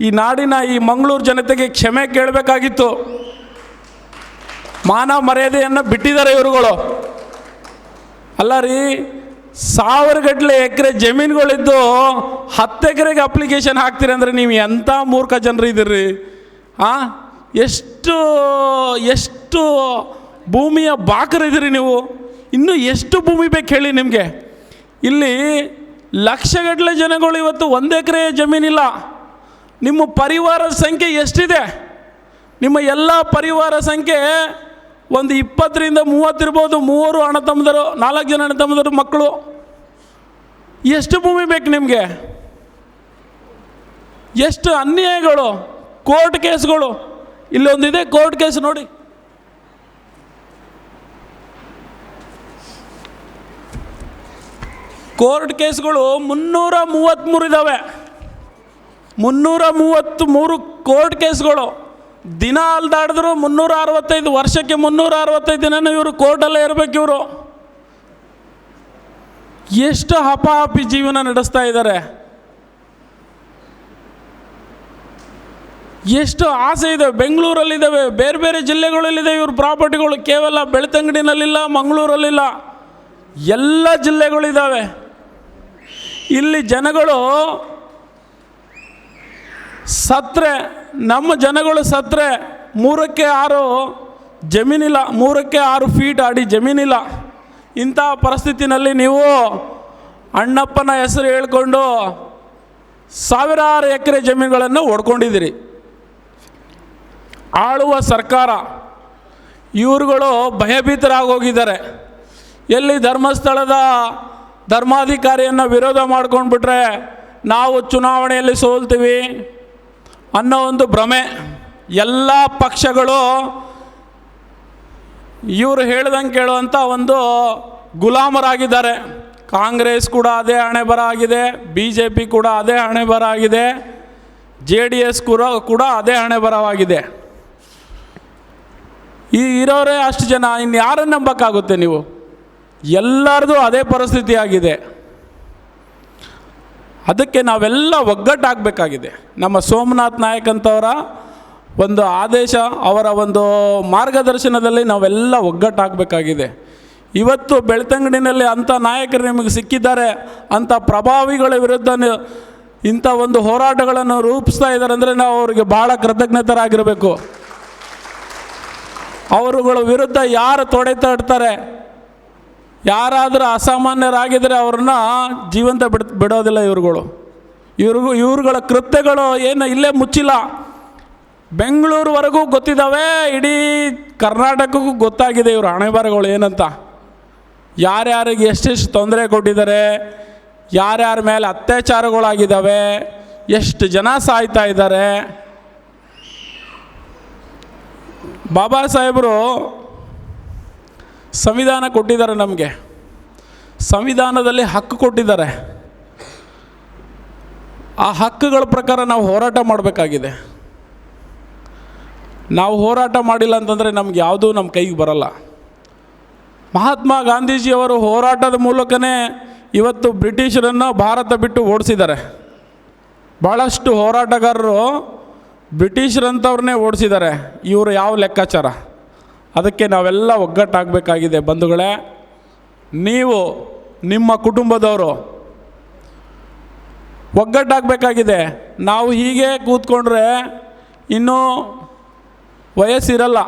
ಈ ನಾಡಿನ ಈ ಮಂಗಳೂರು ಜನತೆಗೆ ಕ್ಷಮೆ ಕೇಳಬೇಕಾಗಿತ್ತು. ಮಾನ ಮರ್ಯಾದೆಯನ್ನು ಬಿಟ್ಟಿದ್ದಾರೆ ಇವ್ರುಗಳು. ಅಲ್ಲ ರೀ, 1000 ಗಟ್ಟಲೆ ಎಕರೆ ಜಮೀನುಗಳಿದ್ದು 10 ಎಕರೆಗೆ ಅಪ್ಲಿಕೇಶನ್ ಹಾಕ್ತೀರಿ ಅಂದರೆ ನೀವು ಎಂಥ ಮೂರ್ಖ ಜನರು ಇದ್ದೀರಿ. ಎಷ್ಟು ಭೂಮಿಯ ಬಾಕರಿದ್ದೀರಿ ನೀವು. ಇನ್ನೂ ಎಷ್ಟು ಭೂಮಿ ಬೇಕು ಹೇಳಿ ನಿಮಗೆ. ಇಲ್ಲಿ ಲಕ್ಷಗಟ್ಟಲೆ ಜನಗಳು ಇವತ್ತು 1 ಎಕರೆ ಜಮೀನಿಲ್ಲ. ನಿಮ್ಮ ಪರಿವಾರದ ಸಂಖ್ಯೆ ಎಷ್ಟಿದೆ? ನಿಮ್ಮ ಎಲ್ಲ ಪರಿವಾರ ಸಂಖ್ಯೆ ಒಂದು 20ರಿಂದ 30 ಇರ್ಬೋದು. 3 ಅಣ್ಣ ತಮ್ಮದರು, 4 ಜನ ಅಣ್ಣ ತಮ್ಮದರು ಮಕ್ಕಳು. ಎಷ್ಟು ಭೂಮಿ ಬೇಕು ನಿಮಗೆ? ಎಷ್ಟು ಅನ್ಯಾಯಗಳು, ಕೋರ್ಟ್ ಕೇಸ್ಗಳು. ಇಲ್ಲೊಂದಿದೆ ಕೋರ್ಟ್ ಕೇಸ್ ನೋಡಿ. ಕೋರ್ಟ್ ಕೇಸ್ಗಳು 333 ಇದ್ದಾವೆ. 333 ಕೋರ್ಟ್ ಕೇಸ್ಗಳು. ದಿನ ಅಲ್ದಾಡಿದ್ರು 365 ವರ್ಷಕ್ಕೆ 365 ದಿನನೂ ಇವರು ಕೋರ್ಟಲ್ಲೇ ಇರಬೇಕು. ಇವರು ಎಷ್ಟು ಹಪಾಹಪಿ ಜೀವನ ನಡೆಸ್ತಾ ಇದ್ದಾರೆ. ಎಷ್ಟು ಆಸೆ ಇದೆ. ಬೆಂಗಳೂರಲ್ಲಿದ್ದಾವೆ, ಬೇರೆ ಬೇರೆ ಜಿಲ್ಲೆಗಳಲ್ಲಿದೆ ಇವ್ರ ಪ್ರಾಪರ್ಟಿಗಳು. ಕೇವಲ ಬೆಳ್ತಂಗಡಿನಲ್ಲಿಲ್ಲ, ಮಂಗಳೂರಲ್ಲಿಲ್ಲ, ಎಲ್ಲ ಜಿಲ್ಲೆಗಳಿದ್ದಾವೆ. ಇಲ್ಲಿ ಜನಗಳು ಸತ್ರೆ, ನಮ್ಮ ಜನಗಳು ಸತ್ರೆ 3ಕ್ಕೆ 6 ಜಮೀನಿಲ್ಲ, 3ಕ್ಕೆ 6 ಫೀಟ್ ಅಡಿ ಜಮೀನಿಲ್ಲ. ಇಂಥ ಪರಿಸ್ಥಿತಿನಲ್ಲಿ ನೀವು ಅಣ್ಣಪ್ಪನ ಹೆಸರು ಹೇಳ್ಕೊಂಡು ಸಾವಿರಾರು ಎಕರೆ ಜಮೀನುಗಳನ್ನು ಹೊಡ್ಕೊಂಡಿದ್ದೀರಿ. ಆಳುವ ಸರ್ಕಾರ ಇವರುಗಳು ಭಯಭೀತರಾಗೋಗಿದ್ದಾರೆ. ಎಲ್ಲಿ ಧರ್ಮಸ್ಥಳದ ಧರ್ಮಾಧಿಕಾರಿಯನ್ನು ವಿರೋಧ ಮಾಡ್ಕೊಂಡ್ಬಿಟ್ರೆ ನಾವು ಚುನಾವಣೆಯಲ್ಲಿ ಸೋಲ್ತೀವಿ ಅನ್ನೋ ಒಂದು ಭ್ರಮೆ. ಎಲ್ಲ ಪಕ್ಷಗಳು ಇವರು ಹೇಳ್ದಂಗೆ ಕೇಳುವಂಥ ಒಂದು ಗುಲಾಮರಾಗಿದ್ದಾರೆ. ಕಾಂಗ್ರೆಸ್ ಕೂಡ ಅದೇ ಹಣೆ ಬರ ಆಗಿದೆ, BJP ಕೂಡ ಅದೇ ಹಣೆ ಬರ ಆಗಿದೆ, JDS ಕೂಡ ಅದೇ ಹಣೆ ಬರವಾಗಿದೆ. ಈ ಇರೋರೇ ಅಷ್ಟು ಜನ, ಇನ್ನು ಯಾರನ್ನು ನಂಬಕ್ಕಾಗುತ್ತೆ ನೀವು? ಎಲ್ಲರದು ಅದೇ ಪರಿಸ್ಥಿತಿ ಆಗಿದೆ. ಅದಕ್ಕೆ ನಾವೆಲ್ಲ ಒಗ್ಗಟ್ಟಾಗಬೇಕಾಗಿದೆ. ನಮ್ಮ ಸೋಮನಾಥ್ ನಾಯಕ್ ಅಂತವರ ಒಂದು ಆದೇಶ, ಅವರ ಒಂದು ಮಾರ್ಗದರ್ಶನದಲ್ಲಿ ನಾವೆಲ್ಲ ಒಗ್ಗಟ್ಟಾಗಬೇಕಾಗಿದೆ. ಇವತ್ತು ಬೆಳ್ತಂಗಡಿನಲ್ಲಿ ಅಂಥ ನಾಯಕರು ನಿಮಗೆ ಸಿಕ್ಕಿದ್ದಾರೆ, ಅಂಥ ಪ್ರಭಾವಿಗಳ ವಿರುದ್ಧ ಇಂಥ ಒಂದು ಹೋರಾಟಗಳನ್ನು ರೂಪಿಸ್ತಾ ಇದ್ದಾರೆ ಅಂದರೆ ನಾವು ಅವರಿಗೆ ಭಾಳ ಕೃತಜ್ಞತರಾಗಿರಬೇಕು. ಅವರುಗಳ ವಿರುದ್ಧ ಯಾರು ತೊಡೆತಡ್ತಾರೆ, ಯಾರಾದರೂ ಅಸಾಮಾನ್ಯರಾಗಿದ್ದರೆ ಅವ್ರನ್ನ ಜೀವಂತ ಬಿಡೋದಿಲ್ಲ ಇವ್ರುಗಳು. ಇವ್ರುಗಳ ಕೃತ್ಯಗಳು ಏನು ಇಲ್ಲೇ ಮುಚ್ಚಿಲ್ಲ, ಬೆಂಗಳೂರುವರೆಗೂ ಗೊತ್ತಿದ್ದಾವೆ, ಇಡೀ ಕರ್ನಾಟಕಕ್ಕೂ ಗೊತ್ತಾಗಿದೆ ಇವ್ರ ಹಣೆಬರಗಳು ಏನಂತ. ಯಾರ್ಯಾರಿಗೆ ಎಷ್ಟೆಷ್ಟು ತೊಂದರೆ ಕೊಟ್ಟಿದ್ದಾರೆ, ಯಾರ್ಯಾರ ಮೇಲೆ ಅತ್ಯಾಚಾರಗಳಾಗಿದ್ದಾವೆ, ಎಷ್ಟು ಜನ ಸಾಯ್ತಾ ಇದ್ದಾರೆ. ಬಾಬಾ ಸಾಹೇಬರು ಸಂವಿಧಾನ ಕೊಟ್ಟಿದ್ದಾರೆ ನಮಗೆ. ಸಂವಿಧಾನದಲ್ಲಿ ಹಕ್ಕು ಕೊಟ್ಟಿದ್ದಾರೆ. ಆ ಹಕ್ಕುಗಳ ಪ್ರಕಾರ ನಾವು ಹೋರಾಟ ಮಾಡಬೇಕಾಗಿದೆ. ನಾವು ಹೋರಾಟ ಮಾಡಿಲ್ಲ ಅಂತಂದರೆ ನಮ್ಗೆ ಯಾವುದೂ ನಮ್ಮ ಕೈಗೆ ಬರಲ್ಲ. ಮಹಾತ್ಮ ಗಾಂಧೀಜಿಯವರು ಹೋರಾಟದ ಮೂಲಕನೇ ಇವತ್ತು ಬ್ರಿಟಿಷರನ್ನು ಭಾರತ ಬಿಟ್ಟು ಓಡಿಸಿದ್ದಾರೆ. ಭಾಳಷ್ಟು ಹೋರಾಟಗಾರರು ಬ್ರಿಟಿಷರಂಥವ್ರನ್ನೇ ಓಡಿಸಿದ್ದಾರೆ. ಇವರು ಯಾವ ಲೆಕ್ಕಾಚಾರ? ಅದಕ್ಕೆ ನಾವೆಲ್ಲ ಒಗ್ಗಟ್ಟಾಗಬೇಕಾಗಿದೆ ಬಂಧುಗಳೇ. ನೀವು ನಿಮ್ಮ ಕುಟುಂಬದವರು ಒಗ್ಗಟ್ಟಾಗಬೇಕಾಗಿದೆ. ನಾವು ಹೀಗೆ ಕೂತ್ಕೊಂಡ್ರೆ ಇನ್ನೂ ವಯಸ್ಸಿರಲ್ಲ,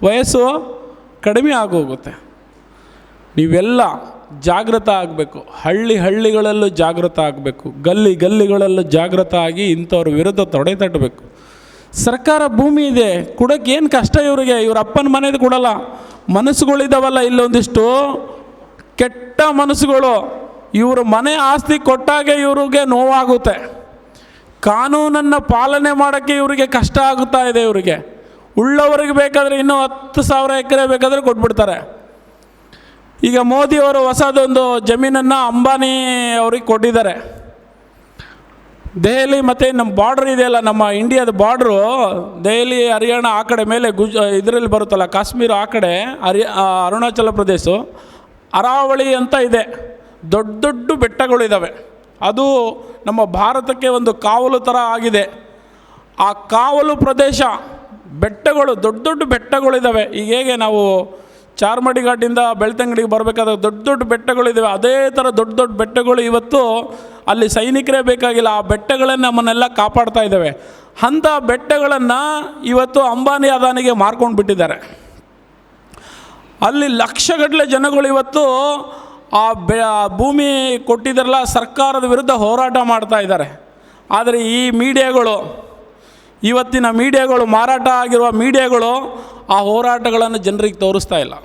ವಯಸ್ಸು ಕಡಿಮೆ ಆಗೋಗುತ್ತೆ. ನೀವೆಲ್ಲ ಜಾಗೃತ ಆಗಬೇಕು. ಹಳ್ಳಿಗಳಲ್ಲೂ ಜಾಗೃತ ಆಗಬೇಕು, ಗಲ್ಲಿಗಳಲ್ಲೂ ಜಾಗೃತ ಆಗಿ ಇಂಥವ್ರ ವಿರುದ್ಧ ತೊಡೆ ತಟ್ಟಬೇಕು. ಸರ್ಕಾರ ಭೂಮಿ ಇದೆ, ಕೊಡೋಕ್ಕೆ ಏನು ಕಷ್ಟ ಇವರಿಗೆ? ಇವ್ರ ಅಪ್ಪನ ಮನೇದು ಕೊಡಲ್ಲ. ಮನಸ್ಸುಗಳಿದ್ದಾವಲ್ಲ ಇಲ್ಲೊಂದಿಷ್ಟು ಕೆಟ್ಟ ಮನಸ್ಸುಗಳು, ಇವ್ರ ಮನೆ ಆಸ್ತಿ ಕೊಟ್ಟಾಗೆ ಇವ್ರಿಗೆ ನೋವಾಗುತ್ತೆ. ಕಾನೂನನ್ನು ಪಾಲನೆ ಮಾಡೋಕ್ಕೆ ಇವರಿಗೆ ಕಷ್ಟ ಆಗುತ್ತಾ ಇದೆ. ಇವರಿಗೆ ಉಳ್ಳವರಿಗೆ ಬೇಕಾದರೆ ಇನ್ನೂ 10,000 ಎಕರೆ ಬೇಕಾದರೆ ಕೊಟ್ಬಿಡ್ತಾರೆ. ಈಗ ಮೋದಿಯವರು ಹೊಸದೊಂದು ಜಮೀನನ್ನು ಅಂಬಾನಿ ಅವ್ರಿಗೆ ಕೊಟ್ಟಿದ್ದಾರೆ. ದೆಹಲಿ ಮತ್ತು ನಮ್ಮ ಬಾರ್ಡ್ರ್ ಇದೆಯಲ್ಲ, ನಮ್ಮ ಇಂಡಿಯಾದ ಬಾರ್ಡ್ರು ದೆಹಲಿ ಹರಿಯಾಣ ಆ ಕಡೆ ಮೇಲೆ ಇದರಲ್ಲಿ ಬರುತ್ತಲ್ಲ, ಕಾಶ್ಮೀರ ಆ ಕಡೆ, ಅರುಣಾಚಲ ಪ್ರದೇಶ, ಅರಾವಳಿ ಅಂತ ಇದೆ. ದೊಡ್ಡ ದೊಡ್ಡ ಬೆಟ್ಟಗಳಿದ್ದಾವೆ. ಅದು ನಮ್ಮ ಭಾರತಕ್ಕೆ ಒಂದು ಕಾವಲು ಥರ ಆಗಿದೆ. ಆ ಕಾವಲು ಪ್ರದೇಶ, ಬೆಟ್ಟಗಳು, ದೊಡ್ಡ ದೊಡ್ಡ ಬೆಟ್ಟಗಳಿದ್ದಾವೆ. ಈಗ ಹೇಗೆ ನಾವು ಚಾರ್ಮಡಿ ಘಾಟಿಂದ ಬೆಳ್ತಂಗಡಿಗೆ ಬರಬೇಕಾದ್ರೆ ದೊಡ್ಡ ದೊಡ್ಡ ಬೆಟ್ಟಗಳಿದ್ದಾವೆ, ಅದೇ ಥರ ದೊಡ್ಡ ದೊಡ್ಡ ಬೆಟ್ಟಗಳು ಇವತ್ತು ಅಲ್ಲಿ ಸೈನಿಕರೇ ಬೇಕಾಗಿಲ್ಲ, ಆ ಬೆಟ್ಟಗಳನ್ನು ನಮ್ಮನ್ನೆಲ್ಲ ಕಾಪಾಡ್ತಾ ಇದ್ದಾವೆ. ಅಂಥ ಬೆಟ್ಟಗಳನ್ನು ಇವತ್ತು ಅಂಬಾನಿ ಅದಾನಿಗೆ ಮಾರ್ಕೊಂಡು ಬಿಟ್ಟಿದ್ದಾರೆ. ಅಲ್ಲಿ ಲಕ್ಷಗಟ್ಟಲೆ ಜನಗಳು ಇವತ್ತು ಆ ಭೂಮಿ ಕೊಟ್ಟಿದ್ದಾರಲ್ಲ ಸರ್ಕಾರದ ವಿರುದ್ಧ ಹೋರಾಟ ಮಾಡ್ತಾ ಇದ್ದಾರೆ. ಆದರೆ ಈ ಮೀಡಿಯಾಗಳು, ಇವತ್ತಿನ ಮೀಡಿಯಾಗಳು, ಮಾರಾಟ ಆಗಿರುವ ಮೀಡಿಯಾಗಳು ಆ ಹೋರಾಟಗಳನ್ನು ಜನರಿಗೆ ತೋರಿಸ್ತಾ ಇಲ್ಲ.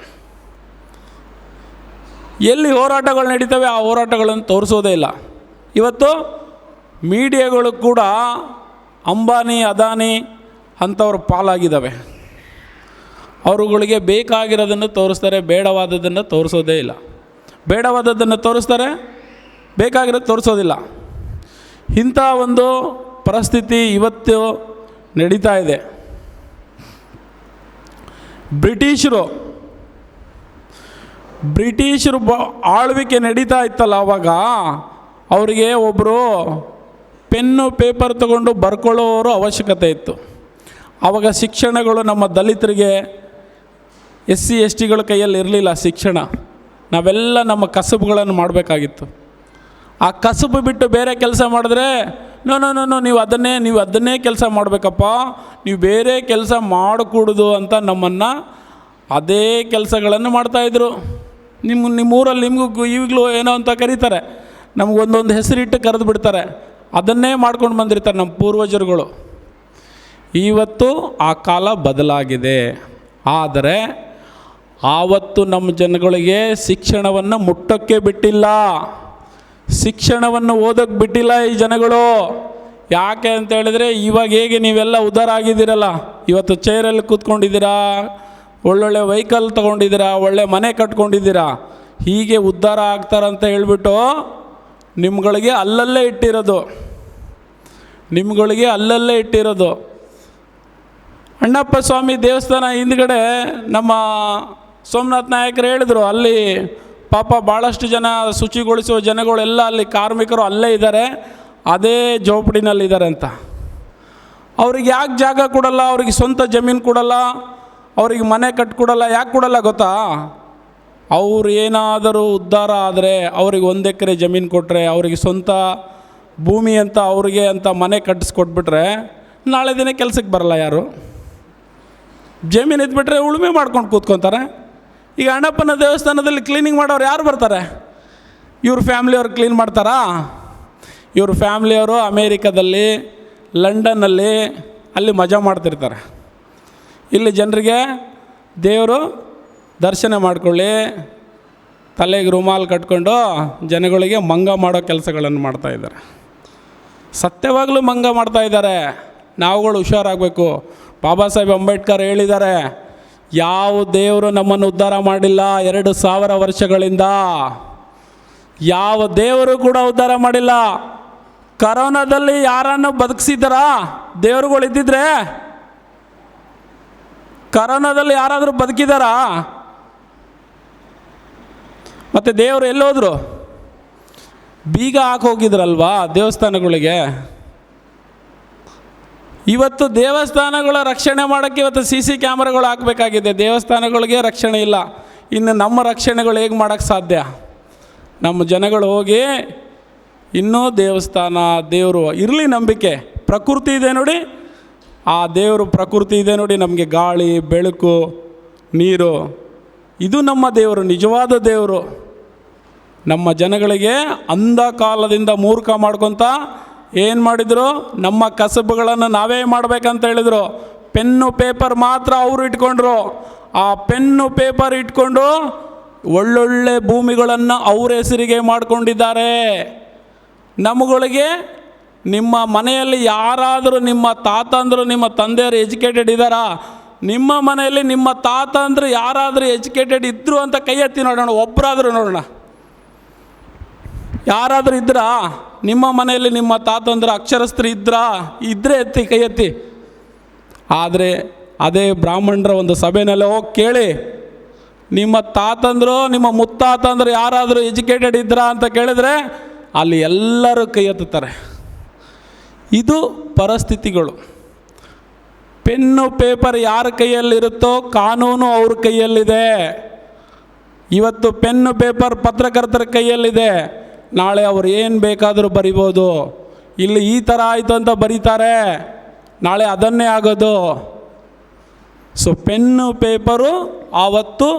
ಎಲ್ಲಿ ಹೋರಾಟಗಳು ನಡೀತವೆ ಆ ಹೋರಾಟಗಳನ್ನು ತೋರಿಸೋದೇ ಇಲ್ಲ. ಇವತ್ತು ಮೀಡಿಯಾಗಳು ಕೂಡ ಅಂಬಾನಿ ಅದಾನಿ ಅಂಥವ್ರ ಪಾಲಾಗಿದ್ದಾವೆ. ಅವರುಗಳಿಗೆ ಬೇಕಾಗಿರೋದನ್ನು ತೋರಿಸ್ತಾರೆ, ಬೇಡವಾದದ್ದನ್ನು ತೋರಿಸೋದೇ ಇಲ್ಲ. ಬೇಡವಾದದ್ದನ್ನು ತೋರಿಸ್ತಾರೆ, ಬೇಕಾಗಿರೋದು ತೋರಿಸೋದಿಲ್ಲ. ಇಂಥ ಒಂದು ಪರಿಸ್ಥಿತಿ ಇವತ್ತು ನಡೀತಾ ಇದೆ. ಬ್ರಿಟಿಷರು ಆಳ್ವಿಕೆ ನಡೀತಾ ಇತ್ತಲ್ಲ, ಆವಾಗ ಅವರಿಗೆ ಒಬ್ಬರು ಪೆನ್ನು ಪೇಪರ್ ತಗೊಂಡು ಬರ್ಕೊಳ್ಳೋರು ಅವಶ್ಯಕತೆ ಇತ್ತು. ಆವಾಗ ಶಿಕ್ಷಣಗಳು ನಮ್ಮ ದಲಿತರಿಗೆ, SC STಗಳ ಕೈಯಲ್ಲಿ ಇರಲಿಲ್ಲ ಶಿಕ್ಷಣ. ನಾವೆಲ್ಲ ನಮ್ಮ ಕಸುಬುಗಳನ್ನು ಮಾಡಬೇಕಾಗಿತ್ತು. ಆ ಕಸುಬು ಬಿಟ್ಟು ಬೇರೆ ಕೆಲಸ ಮಾಡಿದ್ರೆ ನೋ ನೀವು ಅದನ್ನೇ ಕೆಲಸ ಮಾಡಬೇಕಪ್ಪ, ನೀವು ಬೇರೆ ಕೆಲಸ ಮಾಡಕೂಡದು ಅಂತ ನಮ್ಮನ್ನು ಅದೇ ಕೆಲಸಗಳನ್ನು ಮಾಡ್ತಾಯಿದ್ರು. ನಿಮ್ಮೂರಲ್ಲಿ ನಿಮಗೂ ಈಗಲೂ ಏನೋ ಅಂತ ಕರೀತಾರೆ, ನಮಗೊಂದೊಂದು ಹೆಸರಿಟ್ಟು ಕರೆದು ಬಿಡ್ತಾರೆ. ಅದನ್ನೇ ಮಾಡ್ಕೊಂಡು ಬಂದಿರ್ತಾರೆ ನಮ್ಮ ಪೂರ್ವಜರುಗಳು. ಇವತ್ತು ಆ ಕಾಲ ಬದಲಾಗಿದೆ. ಆದರೆ ಆವತ್ತು ನಮ್ಮ ಜನಗಳಿಗೆ ಶಿಕ್ಷಣವನ್ನು ಮುಟ್ಟೋಕ್ಕೆ ಬಿಟ್ಟಿಲ್ಲ, ಶಿಕ್ಷಣವನ್ನು ಓದೋಕ್ಕೆ ಬಿಟ್ಟಿಲ್ಲ ಈ ಜನಗಳು. ಯಾಕೆ ಅಂತ ಹೇಳಿದರೆ, ಇವಾಗ ಹೇಗೆ ನೀವೆಲ್ಲ ಉದ್ಧಾರ ಆಗಿದ್ದೀರಲ್ಲ, ಇವತ್ತು ಚೇರಲ್ಲಿ ಕೂತ್ಕೊಂಡಿದ್ದೀರಾ, ಒಳ್ಳೊಳ್ಳೆ ವೆಹಿಕಲ್ ತೊಗೊಂಡಿದ್ದೀರಾ, ಒಳ್ಳೆ ಮನೆ ಕಟ್ಕೊಂಡಿದ್ದೀರಾ, ಹೀಗೆ ಉದ್ಧಾರ ಆಗ್ತಾರಂತ ಹೇಳ್ಬಿಟ್ಟು ನಿಮ್ಗಳಿಗೆ ಅಲ್ಲಲ್ಲೇ ಇಟ್ಟಿರೋದು. ಅಣ್ಣಪ್ಪ ಸ್ವಾಮಿ ದೇವಸ್ಥಾನ ಹಿಂದ್ಗಡೆ ನಮ್ಮ ಸೋಮನಾಥ್ ನಾಯಕರು ಹೇಳಿದರು, ಅಲ್ಲಿ ಪಾಪ ಭಾಳಷ್ಟು ಜನ ಶುಚಿಗೊಳಿಸುವ ಜನಗಳೆಲ್ಲ ಅಲ್ಲಿ ಕಾರ್ಮಿಕರು ಅಲ್ಲೇ ಇದ್ದಾರೆ, ಅದೇ ಜೋಪಡಿನಲ್ಲಿದ್ದಾರೆ ಅಂತ. ಅವ್ರಿಗೆ ಯಾಕೆ ಜಾಗ ಕೊಡಲ್ಲ, ಅವ್ರಿಗೆ ಸ್ವಂತ ಜಮೀನು ಕೊಡಲ್ಲ, ಅವ್ರಿಗೆ ಮನೆ ಕಟ್ಕೊಡಲ್ಲ? ಯಾಕೆ ಕೊಡಲ್ಲ ಗೊತ್ತಾ? ಅವ್ರು ಏನಾದರೂ ಉದ್ಧಾರ ಆದರೆ ಅವ್ರಿಗೆ 1 ಎಕರೆ ಜಮೀನು ಕೊಟ್ಟರೆ, ಅವರಿಗೆ ಸ್ವಂತ ಭೂಮಿ ಅಂತ ಅವ್ರಿಗೆ ಅಂತ ಮನೆ ಕಟ್ಟಿಸ್ಕೊಟ್ಬಿಟ್ರೆ ನಾಳೆ ದಿನ ಕೆಲಸಕ್ಕೆ ಬರಲ್ಲ ಯಾರು. ಜಮೀನು ಇದ್ಬಿಟ್ರೆ ಉಳುಮೆ ಮಾಡ್ಕೊಂಡು ಕೂತ್ಕೊತಾರೆ. ಈಗ ಅಣ್ಣಪ್ಪನ ದೇವಸ್ಥಾನದಲ್ಲಿ ಕ್ಲೀನಿಂಗ್ ಮಾಡೋರು ಯಾರು ಬರ್ತಾರೆ? ಇವ್ರ ಫ್ಯಾಮ್ಲಿಯವ್ರು ಕ್ಲೀನ್ ಮಾಡ್ತಾರಾ? ಇವ್ರ ಫ್ಯಾಮ್ಲಿಯವರು ಅಮೇರಿಕಾದಲ್ಲಿ, ಲಂಡನ್ನಲ್ಲಿ ಅಲ್ಲಿ ಮಜಾ ಮಾಡ್ತಿರ್ತಾರೆ. ಇಲ್ಲಿ ಜನರಿಗೆ ದೇವರು ದರ್ಶನ ಮಾಡ್ಕೊಳ್ಳಿ, ತಲೆಗೆ ರುಮಾಲು ಕಟ್ಕೊಂಡು ಜನಗಳಿಗೆ ಮಂಗ ಮಾಡೋ ಕೆಲಸಗಳನ್ನು ಮಾಡ್ತಾಯಿದ್ದಾರೆ. ಸತ್ಯವಾಗಲೂ ಮಂಗ ಮಾಡ್ತಾಯಿದ್ದಾರೆ. ನಾವುಗಳು ಹುಷಾರಾಗಬೇಕು. ಬಾಬಾ ಸಾಹೇಬ್ ಅಂಬೇಡ್ಕರ್ ಹೇಳಿದ್ದಾರೆ, ಯಾವ ದೇವರು ನಮ್ಮನ್ನು ಉದ್ಧಾರ ಮಾಡಿಲ್ಲ 2000 ವರ್ಷಗಳಿಂದ. ಯಾವ ದೇವರು ಕೂಡ ಉದ್ಧಾರ ಮಾಡಿಲ್ಲ. ಕರೋನಾದಲ್ಲಿ ಯಾರನ್ನು ಬದುಕಿಸಿದ್ದಾರಾ? ದೇವರುಗಳು ಇದ್ದಿದ್ರೆ ಕರೋನಾದಲ್ಲಿ ಯಾರಾದರೂ ಬದುಕಿದಾರಾ? ಮತ್ತು ದೇವರು ಎಲ್ಲೋದ್ರು? ಬೀಗ ಹಾಕಿ ಹೋಗಿದ್ರಲ್ವಾ ದೇವಸ್ಥಾನಗಳಿಗೆ. ಇವತ್ತು ದೇವಸ್ಥಾನಗಳ ರಕ್ಷಣೆ ಮಾಡೋಕ್ಕೆ ಇವತ್ತು CC ಕ್ಯಾಮ್ರಾಗಳು ಹಾಕಬೇಕಾಗಿದೆ. ದೇವಸ್ಥಾನಗಳಿಗೆ ರಕ್ಷಣೆ ಇಲ್ಲ. ಇನ್ನು ನಮ್ಮ ರಕ್ಷಣೆಗಳು ಹೇಗೆ ಮಾಡೋಕ್ಕೆ ಸಾಧ್ಯ? ನಮ್ಮ ಜನಗಳು ಹೋಗಿ ಇನ್ನೂ ದೇವಸ್ಥಾನ, ದೇವರು ಇರಲಿ, ನಂಬಿಕೆ, ಪ್ರಕೃತಿ ಇದೆ ನೋಡಿ, ಆ ದೇವರು ಪ್ರಕೃತಿ ಇದೆ ನೋಡಿ, ನಮಗೆ ಗಾಳಿ, ಬೆಳಕು, ನೀರು, ಇದು ನಮ್ಮ ದೇವರು, ನಿಜವಾದ ದೇವರು. ನಮ್ಮ ಜನಗಳಿಗೆ ಅಂಧ ಕಾಲದಿಂದ ಮೂರ್ಖ ಮಾಡ್ಕೊತ ಏನು ಮಾಡಿದರು? ನಮ್ಮ ಕಸಬುಗಳನ್ನು ನಾವೇ ಮಾಡಬೇಕಂತ ಹೇಳಿದರು. ಪೆನ್ನು ಪೇಪರ್ ಮಾತ್ರ ಅವರು ಇಟ್ಕೊಂಡ್ರು. ಆ ಪೆನ್ನು ಪೇಪರ್ ಇಟ್ಕೊಂಡು ಒಳ್ಳೊಳ್ಳೆ ಭೂಮಿಗಳನ್ನು ಅವ್ರ ಹೆಸರಿಗೆ ಮಾಡಿಕೊಂಡಿದ್ದಾರೆ. ನಮ್ಮಗಳಿಗೆ ನಿಮ್ಮ ಮನೆಯಲ್ಲಿ ಯಾರಾದರೂ ನಿಮ್ಮ ತಾತಂದರು, ನಿಮ್ಮ ತಂದೆಯವರು ಎಜುಕೇಟೆಡ್ ಇದ್ದಾರಾ? ನಿಮ್ಮ ಮನೆಯಲ್ಲಿ ನಿಮ್ಮ ತಾತ ಅಂದರೆ ಯಾರಾದರೂ ಎಜುಕೇಟೆಡ್ ಇದ್ದರು ಅಂತ ಕೈ ಎತ್ತಿ ನೋಡೋಣ, ಒಬ್ಬರಾದರೂ ನೋಡೋಣ. ಯಾರಾದರೂ ಇದ್ರಾ ನಿಮ್ಮ ಮನೆಯಲ್ಲಿ ನಿಮ್ಮ ತಾತಂದ್ರೆ ಅಕ್ಷರಸ್ಥರು ಇದ್ರಾ? ಇದ್ದರೆ ಎತ್ತಿ ಕೈ ಎತ್ತಿ. ಆದರೆ ಅದೇ ಬ್ರಾಹ್ಮಣರ ಒಂದು ಸಭೆಯಲ್ಲಿ ಹೋಗಿ ಕೇಳಿ, ನಿಮ್ಮ ತಾತಂದ್ರು ನಿಮ್ಮ ಮುತ್ತಾತಂದ್ರು ಯಾರಾದರೂ ಎಜುಕೇಟೆಡ್ ಇದ್ರಾ ಅಂತ ಕೇಳಿದ್ರೆ ಅಲ್ಲಿ ಎಲ್ಲರೂ ಕೈ ಎತ್ತುತ್ತಾರೆ. ಇದು ಪರಿಸ್ಥಿತಿಗಳು. ಪೆನ್ನು ಪೇಪರ್ ಯಾರ ಕೈಯಲ್ಲಿರುತ್ತೋ ಕಾನೂನು ಅವ್ರ ಕೈಯಲ್ಲಿದೆ. ಇವತ್ತು ಪೆನ್ನು ಪೇಪರ್ ಪತ್ರಕರ್ತರ ಕೈಯಲ್ಲಿದೆ. ನಾಳೆ ಅವ್ರು ಏನು ಬೇಕಾದರೂ ಬರಿಬೋದು. ಇಲ್ಲಿ ಈ ಥರ ಆಯಿತು ಅಂತ ಬರೀತಾರೆ, ನಾಳೆ ಅದನ್ನೇ ಆಗೋದು. ಸೊ ಪೆನ್ನು ಪೇಪರು ಆವತ್ತು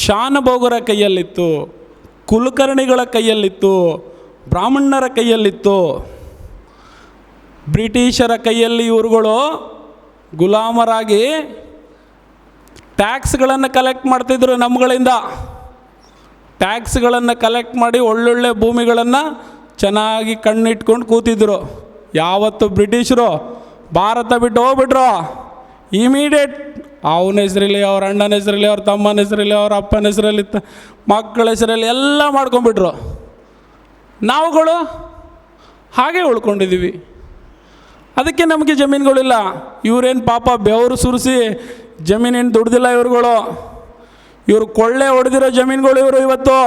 ಶಾನುಭೋಗರ ಕೈಯಲ್ಲಿತ್ತು, ಕುಲಕರ್ಣಿಗಳ ಕೈಯಲ್ಲಿತ್ತು, ಬ್ರಾಹ್ಮಣರ ಕೈಯಲ್ಲಿತ್ತು. ಬ್ರಿಟಿಷರ ಕೈಯಲ್ಲಿ ಇವ್ರುಗಳು ಗುಲಾಮರಾಗಿ ಟ್ಯಾಕ್ಸ್ಗಳನ್ನು ಕಲೆಕ್ಟ್ ಮಾಡ್ತಿದ್ರು ನಮ್ಮಗಳಿಂದ. ಟ್ಯಾಕ್ಸ್ಗಳನ್ನು ಕಲೆಕ್ಟ್ ಮಾಡಿ ಒಳ್ಳೊಳ್ಳೆ ಭೂಮಿಗಳನ್ನು ಚೆನ್ನಾಗಿ ಕಣ್ಣಿಟ್ಕೊಂಡು ಕೂತಿದ್ರು. ಯಾವತ್ತು ಬ್ರಿಟಿಷರು ಭಾರತ ಬಿಟ್ಟು ಹೋಗ್ಬಿಟ್ರು, ಇಮಿಡಿಯೇಟ್ ಅವನ ಹೆಸರಲ್ಲಿ, ಅವ್ರ ಅಣ್ಣನ ಹೆಸರಲ್ಲಿ, ಅವ್ರ ತಮ್ಮನ ಹೆಸರಲ್ಲಿ, ಅವ್ರ ಅಪ್ಪನ ಹೆಸರಲ್ಲಿ, ಮಕ್ಕಳ ಹೆಸರಲ್ಲಿ ಎಲ್ಲ ಮಾಡ್ಕೊಂಡ್ಬಿಟ್ರು. ನಾವುಗಳು ಹಾಗೆ ಉಳ್ಕೊಂಡಿದ್ದೀವಿ. ಅದಕ್ಕೆ ನಮಗೆ ಜಮೀನುಗಳಿಲ್ಲ. ಇವರೇನು ಪಾಪ ಬೆವರು ಸುರಿಸಿ ಜಮೀನೇನು ದುಡ್ದಿಲ್ಲ ಇವ್ರುಗಳು. ಇವರು ಕೊಳ್ಳೆ ಹೊಡೆದಿರೋ ಜಮೀನುಗಳು ಇವರು ಇವತ್ತು.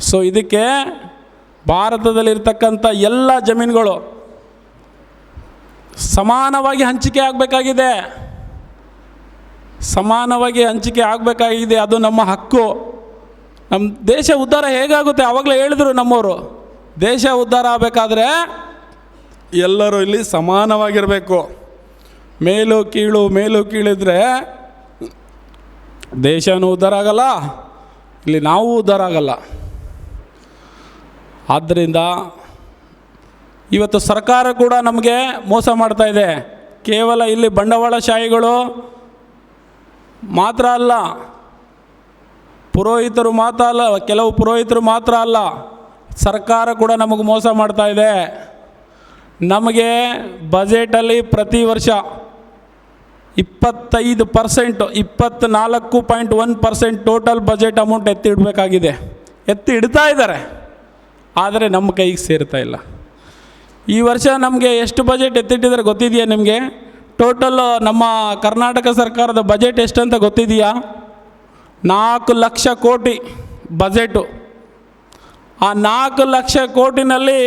ಸೊ ಇದಕ್ಕೆ ಭಾರತದಲ್ಲಿರ್ತಕ್ಕಂಥ ಎಲ್ಲ ಜಮೀನುಗಳು ಸಮಾನವಾಗಿ ಹಂಚಿಕೆ ಆಗಬೇಕಾಗಿದೆ. ಸಮಾನವಾಗಿ ಹಂಚಿಕೆ ಆಗಬೇಕಾಗಿದೆ. ಅದು ನಮ್ಮ ಹಕ್ಕು. ನಮ್ಮ ದೇಶ ಉದ್ಧಾರ ಹೇಗಾಗುತ್ತೆ? ಆವಾಗಲೇ ಹೇಳಿದ್ರು ನಮ್ಮವರು, ದೇಶ ಉದ್ಧಾರ ಆಗಬೇಕಾದ್ರೆ ಎಲ್ಲರೂ ಇಲ್ಲಿ ಸಮಾನವಾಗಿರಬೇಕು. ಮೇಲು ಕೀಳಿದ್ರೆ ದೇಶನೂ ಉದ್ಧಾರ ಆಗಲ್ಲ, ಇಲ್ಲಿ ನಾವು ಉದ್ಧಾರ ಆಗಲ್ಲ. ಆದ್ದರಿಂದ ಇವತ್ತು ಸರ್ಕಾರ ಕೂಡ ನಮಗೆ ಮೋಸ ಮಾಡ್ತಾ ಇದೆ. ಕೇವಲ ಇಲ್ಲಿ ಬಂಡವಾಳಶಾಹಿಗಳು ಮಾತ್ರ ಅಲ್ಲ, ಪುರೋಹಿತರು ಮಾತ್ರ ಅಲ್ಲ, ಕೆಲವು ಪುರೋಹಿತರು ಮಾತ್ರ ಅಲ್ಲ, ಸರ್ಕಾರ ಕೂಡ ನಮಗೆ ಮೋಸ ಮಾಡ್ತಾ ಇದೆ. ನಮಗೆ ಬಜೆಟಲ್ಲಿ ಪ್ರತಿ ವರ್ಷ 25%, 24.1% ಟೋಟಲ್ ಬಜೆಟ್ ಅಮೌಂಟ್ ಎತ್ತಿ ಇಡಬೇಕಾಗಿದೆ. ಎತ್ತಿ ಇಡ್ತಾ ಇದ್ದಾರೆ, ಆದರೆ ನಮ್ಮ ಕೈಗೆ ಸೇರ್ತಾ ಇಲ್ಲ. ಈ ವರ್ಷ ನಮಗೆ ಎಷ್ಟು ಬಜೆಟ್ ಎತ್ತಿಟ್ಟಿದ್ದಾರೆ ಗೊತ್ತಿದೆಯಾ ನಿಮಗೆ? ಟೋಟಲ್ ನಮ್ಮ ಕರ್ನಾಟಕ ಸರ್ಕಾರದ ಬಜೆಟ್ ಎಷ್ಟು ಅಂತ ಗೊತ್ತಿದೆಯಾ? 4 ಲಕ್ಷ ಕೋಟಿ ಬಜೆಟು. ಆ 4 ಲಕ್ಷ ಕೋಟಿನಲ್ಲಿ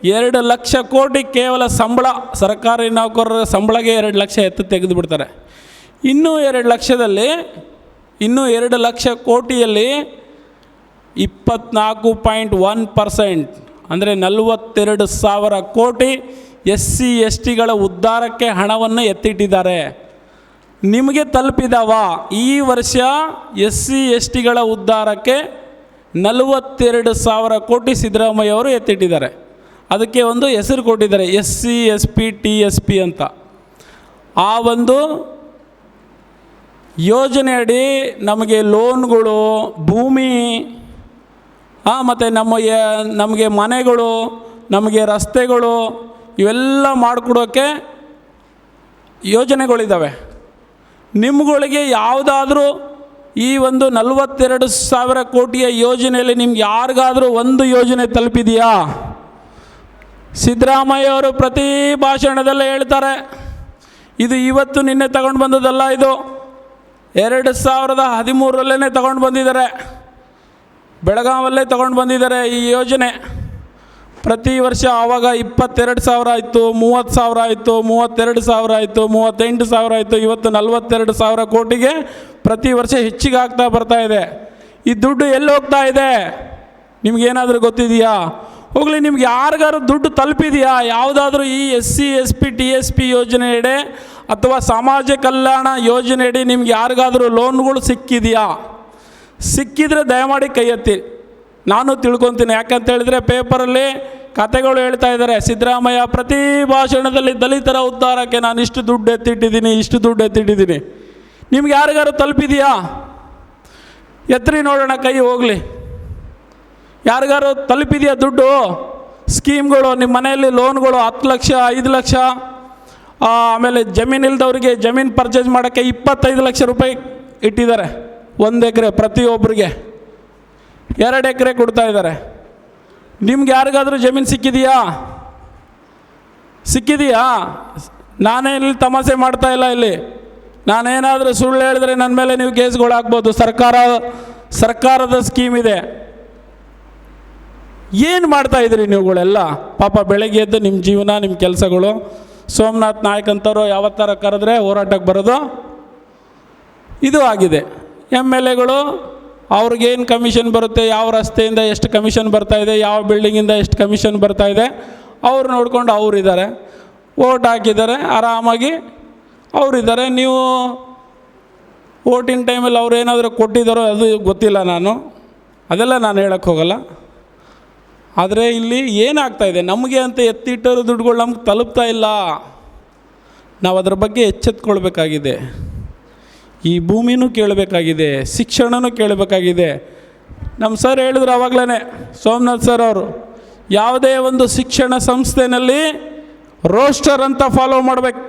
2 ಲಕ್ಷ ಕೋಟಿ ಕೇವಲ ಸಂಬಳ, ಸರ್ಕಾರಿ ನೌಕರರ ಸಂಬಳಗೆ 2 ಲಕ್ಷ ಎತ್ತು ತೆಗೆದು ಬಿಡ್ತಾರೆ. ಇನ್ನೂ 2 ಲಕ್ಷದಲ್ಲಿ, ಇನ್ನೂ 2 ಲಕ್ಷ ಕೋಟಿಯಲ್ಲಿ 24.1% ಅಂದರೆ 42,000 ಕೋಟಿ SC/STಗಳ ಉದ್ಧಾರಕ್ಕೆ ಹಣವನ್ನು ಎತ್ತಿಟ್ಟಿದ್ದಾರೆ. ನಿಮಗೆ ತಲುಪಿದವ ಈ ವರ್ಷ SC/STಗಳ ಉದ್ಧಾರಕ್ಕೆ 42,000 ಕೋಟಿ ಸಿದ್ದರಾಮಯ್ಯ ಅವರು ಎತ್ತಿಟ್ಟಿದ್ದಾರೆ. ಅದಕ್ಕೆ ಒಂದು ಹೆಸರು ಕೊಟ್ಟಿದ್ದಾರೆ, SC/SP TSP ಅಂತ. ಆ ಒಂದು ಯೋಜನೆಯಡಿ ನಮಗೆ ಲೋನ್ಗಳು, ಭೂಮಿ, ಮತ್ತು ನಮಗೆ ಮನೆಗಳು, ನಮಗೆ ರಸ್ತೆಗಳು ಇವೆಲ್ಲ ಮಾಡಿಕೊಡೋಕ್ಕೆ ಯೋಜನೆಗಳಿದ್ದಾವೆ. ನಿಮ್ಮಗಳಿಗೆ ಯಾವುದಾದ್ರೂ ಈ ಒಂದು 42,000 ಕೋಟಿಯ ಯೋಜನೆಯಲ್ಲಿ ನಿಮ್ಗೆ ಯಾರಿಗಾದರೂ ಒಂದು ಯೋಜನೆ ತಲುಪಿದೆಯಾ? ಸಿದ್ದರಾಮಯ್ಯ ಅವರು ಪ್ರತಿ ಭಾಷಣದಲ್ಲೇ ಹೇಳ್ತಾರೆ, ಇದು ಇವತ್ತು ನಿನ್ನೆ ತಗೊಂಡು ಬಂದದಲ್ಲ, ಇದು 2013ರಲ್ಲೇ ತಗೊಂಡು ಬಂದಿದ್ದಾರೆ, ಬೆಳಗಾವಲ್ಲೇ ತಗೊಂಡು ಬಂದಿದ್ದಾರೆ ಈ ಯೋಜನೆ. ಪ್ರತಿ ವರ್ಷ ಆವಾಗ 22,000 ಆಯಿತು, 30,000 ಆಯಿತು, 32,000 ಆಯಿತು, 38,000 ಆಯಿತು. ಇವತ್ತು 42,000 ಕೋಟಿಗೆ ಪ್ರತಿ ವರ್ಷ ಹೆಚ್ಚಿಗೆ ಆಗ್ತಾ ಬರ್ತಾ ಇದೆ. ಈ ದುಡ್ಡು ಎಲ್ಲಿ ಹೋಗ್ತಾ ಇದೆ ನಿಮಗೇನಾದರೂ ಗೊತ್ತಿದೆಯಾ? ಹೋಗಲಿ, ನಿಮ್ಗೆ ಯಾರಿಗಾರು ದುಡ್ಡು ತಲುಪಿದೆಯಾ? ಯಾವುದಾದ್ರೂ ಈ SC/SP TSP ಯೋಜನೆಯಡಿ ಅಥವಾ ಸಮಾಜ ಕಲ್ಯಾಣ ಯೋಜನೆಯಡಿ ನಿಮ್ಗೆ ಯಾರಿಗಾದರೂ ಲೋನ್ಗಳು ಸಿಕ್ಕಿದೆಯಾ? ಸಿಕ್ಕಿದರೆ ದಯಮಾಡಿ ಕೈ ಎತ್ತಿ, ನಾನು ತಿಳ್ಕೊತೀನಿ. ಯಾಕಂತ ಹೇಳಿದರೆ ಪೇಪರಲ್ಲಿ ಕತೆಗಳು ಹೇಳ್ತಾ ಇದ್ದಾರೆ, ಸಿದ್ದರಾಮಯ್ಯ ಪ್ರತಿ ಭಾಷಣದಲ್ಲಿ ದಲಿತರ ಉದ್ಧಾರಕ್ಕೆ ನಾನು ಇಷ್ಟು ದುಡ್ಡು ಎತ್ತಿಟ್ಟಿದ್ದೀನಿ, ಇಷ್ಟು ದುಡ್ಡು ಎತ್ತಿಟ್ಟಿದ್ದೀನಿ. ನಿಮ್ಗೆ ಯಾರಿಗಾರು ತಲುಪಿದೆಯಾ? ಎತ್ತರಿ ನೋಡೋಣ ಕೈ, ಹೋಗಲಿ. ಯಾರಿಗಾರು ತಲುಪಿದೆಯಾ ದುಡ್ಡು? ಸ್ಕೀಮ್ಗಳು, ನಿಮ್ಮ ಮನೆಯಲ್ಲಿ ಲೋನ್ಗಳು 10 ಲಕ್ಷ, 5 ಲಕ್ಷ, ಆಮೇಲೆ ಜಮೀನು ಇಲ್ದವ್ರಿಗೆ ಜಮೀನು ಪರ್ಚೇಸ್ ಮಾಡೋಕ್ಕೆ 25 ಲಕ್ಷ ರೂಪಾಯಿ ಇಟ್ಟಿದ್ದಾರೆ. 1 ಎಕರೆ ಪ್ರತಿಯೊಬ್ಬರಿಗೆ 2 ಎಕರೆ ಕೊಡ್ತಾ ಇದ್ದಾರೆ. ನಿಮ್ಗೆ ಯಾರಿಗಾದರೂ ಜಮೀನು ಸಿಕ್ಕಿದೆಯಾ? ನಾನೇ ಇಲ್ಲಿ ತಮಾಷೆ ಮಾಡ್ತಾ ಇಲ್ಲ. ಇಲ್ಲಿ ನಾನೇನಾದರೂ ಸುಳ್ಳು ಹೇಳಿದ್ರೆ ನನ್ನ ಮೇಲೆ ನೀವು ಕೇಸ್ಗಳು ಹಾಕ್ಬೋದು. ಸರ್ಕಾರದ ಸ್ಕೀಮ್ ಇದೆ. ಏನು ಮಾಡ್ತಾ ಇದ್ದೀರಿ ನೀವುಗಳೆಲ್ಲ? ಪಾಪ ಬೆಳಗ್ಗೆ ಎದ್ದು ನಿಮ್ಮ ಜೀವನ, ನಿಮ್ಮ ಕೆಲಸಗಳು. ಸೋಮನಾಥ್ ನಾಯಕ್ ಅಂತವರು ಯಾವತ್ತಾರ ಕರೆದ್ರೆ ಹೋರಾಟಕ್ಕೆ ಬರೋದು ಇದು ಆಗಿದೆ. MLAಗಳು ಅವ್ರಿಗೇನು ಕಮಿಷನ್ ಬರುತ್ತೆ, ಯಾವ ರಸ್ತೆಯಿಂದ ಎಷ್ಟು ಕಮಿಷನ್ ಬರ್ತಾಯಿದೆ, ಯಾವ ಬಿಲ್ಡಿಂಗಿಂದ ಎಷ್ಟು ಕಮಿಷನ್ ಬರ್ತಾಯಿದೆ, ಅವ್ರು ನೋಡ್ಕೊಂಡು ಅವರಿದ್ದಾರೆ, ಓಟ್ ಹಾಕಿದ್ದಾರೆ, ಆರಾಮಾಗಿ ಅವರಿದ್ದಾರೆ. ನೀವು ಓಟಿನ ಟೈಮಲ್ಲಿ ಅವ್ರು ಏನಾದರೂ ಕೊಟ್ಟಿದ್ದಾರೋ ಅದು ಗೊತ್ತಿಲ್ಲ, ಅದೆಲ್ಲ ನಾನು ಹೇಳಕ್ಕೆ ಹೋಗಲ್ಲ. ಆದರೆ ಇಲ್ಲಿ ಏನಾಗ್ತಾಯಿದೆ, ನಮಗೆ ಅಂತ ಎತ್ತಿಟ್ಟರು ದುಡ್ಡುಗಳು ನಮ್ಗೆ ತಲುಪ್ತಾ ಇಲ್ಲ. ನಾವು ಅದ್ರ ಬಗ್ಗೆ ಎಚ್ಚೆತ್ಕೊಳ್ಬೇಕಾಗಿದೆ. ಈ ಭೂಮಿನೂ ಕೇಳಬೇಕಾಗಿದೆ, ಶಿಕ್ಷಣನೂ ಕೇಳಬೇಕಾಗಿದೆ. ನಮ್ಮ ಸರ್ ಹೇಳಿದ್ರು ಆವಾಗಲೇ, ಸೋಮನಾಥ್ ಸರ್ ಅವರು, ಯಾವುದೇ ಒಂದು ಶಿಕ್ಷಣ ಸಂಸ್ಥೆಯಲ್ಲಿ ರೋಸ್ಟರ್ ಅಂತ ಫಾಲೋ ಮಾಡಬೇಕು.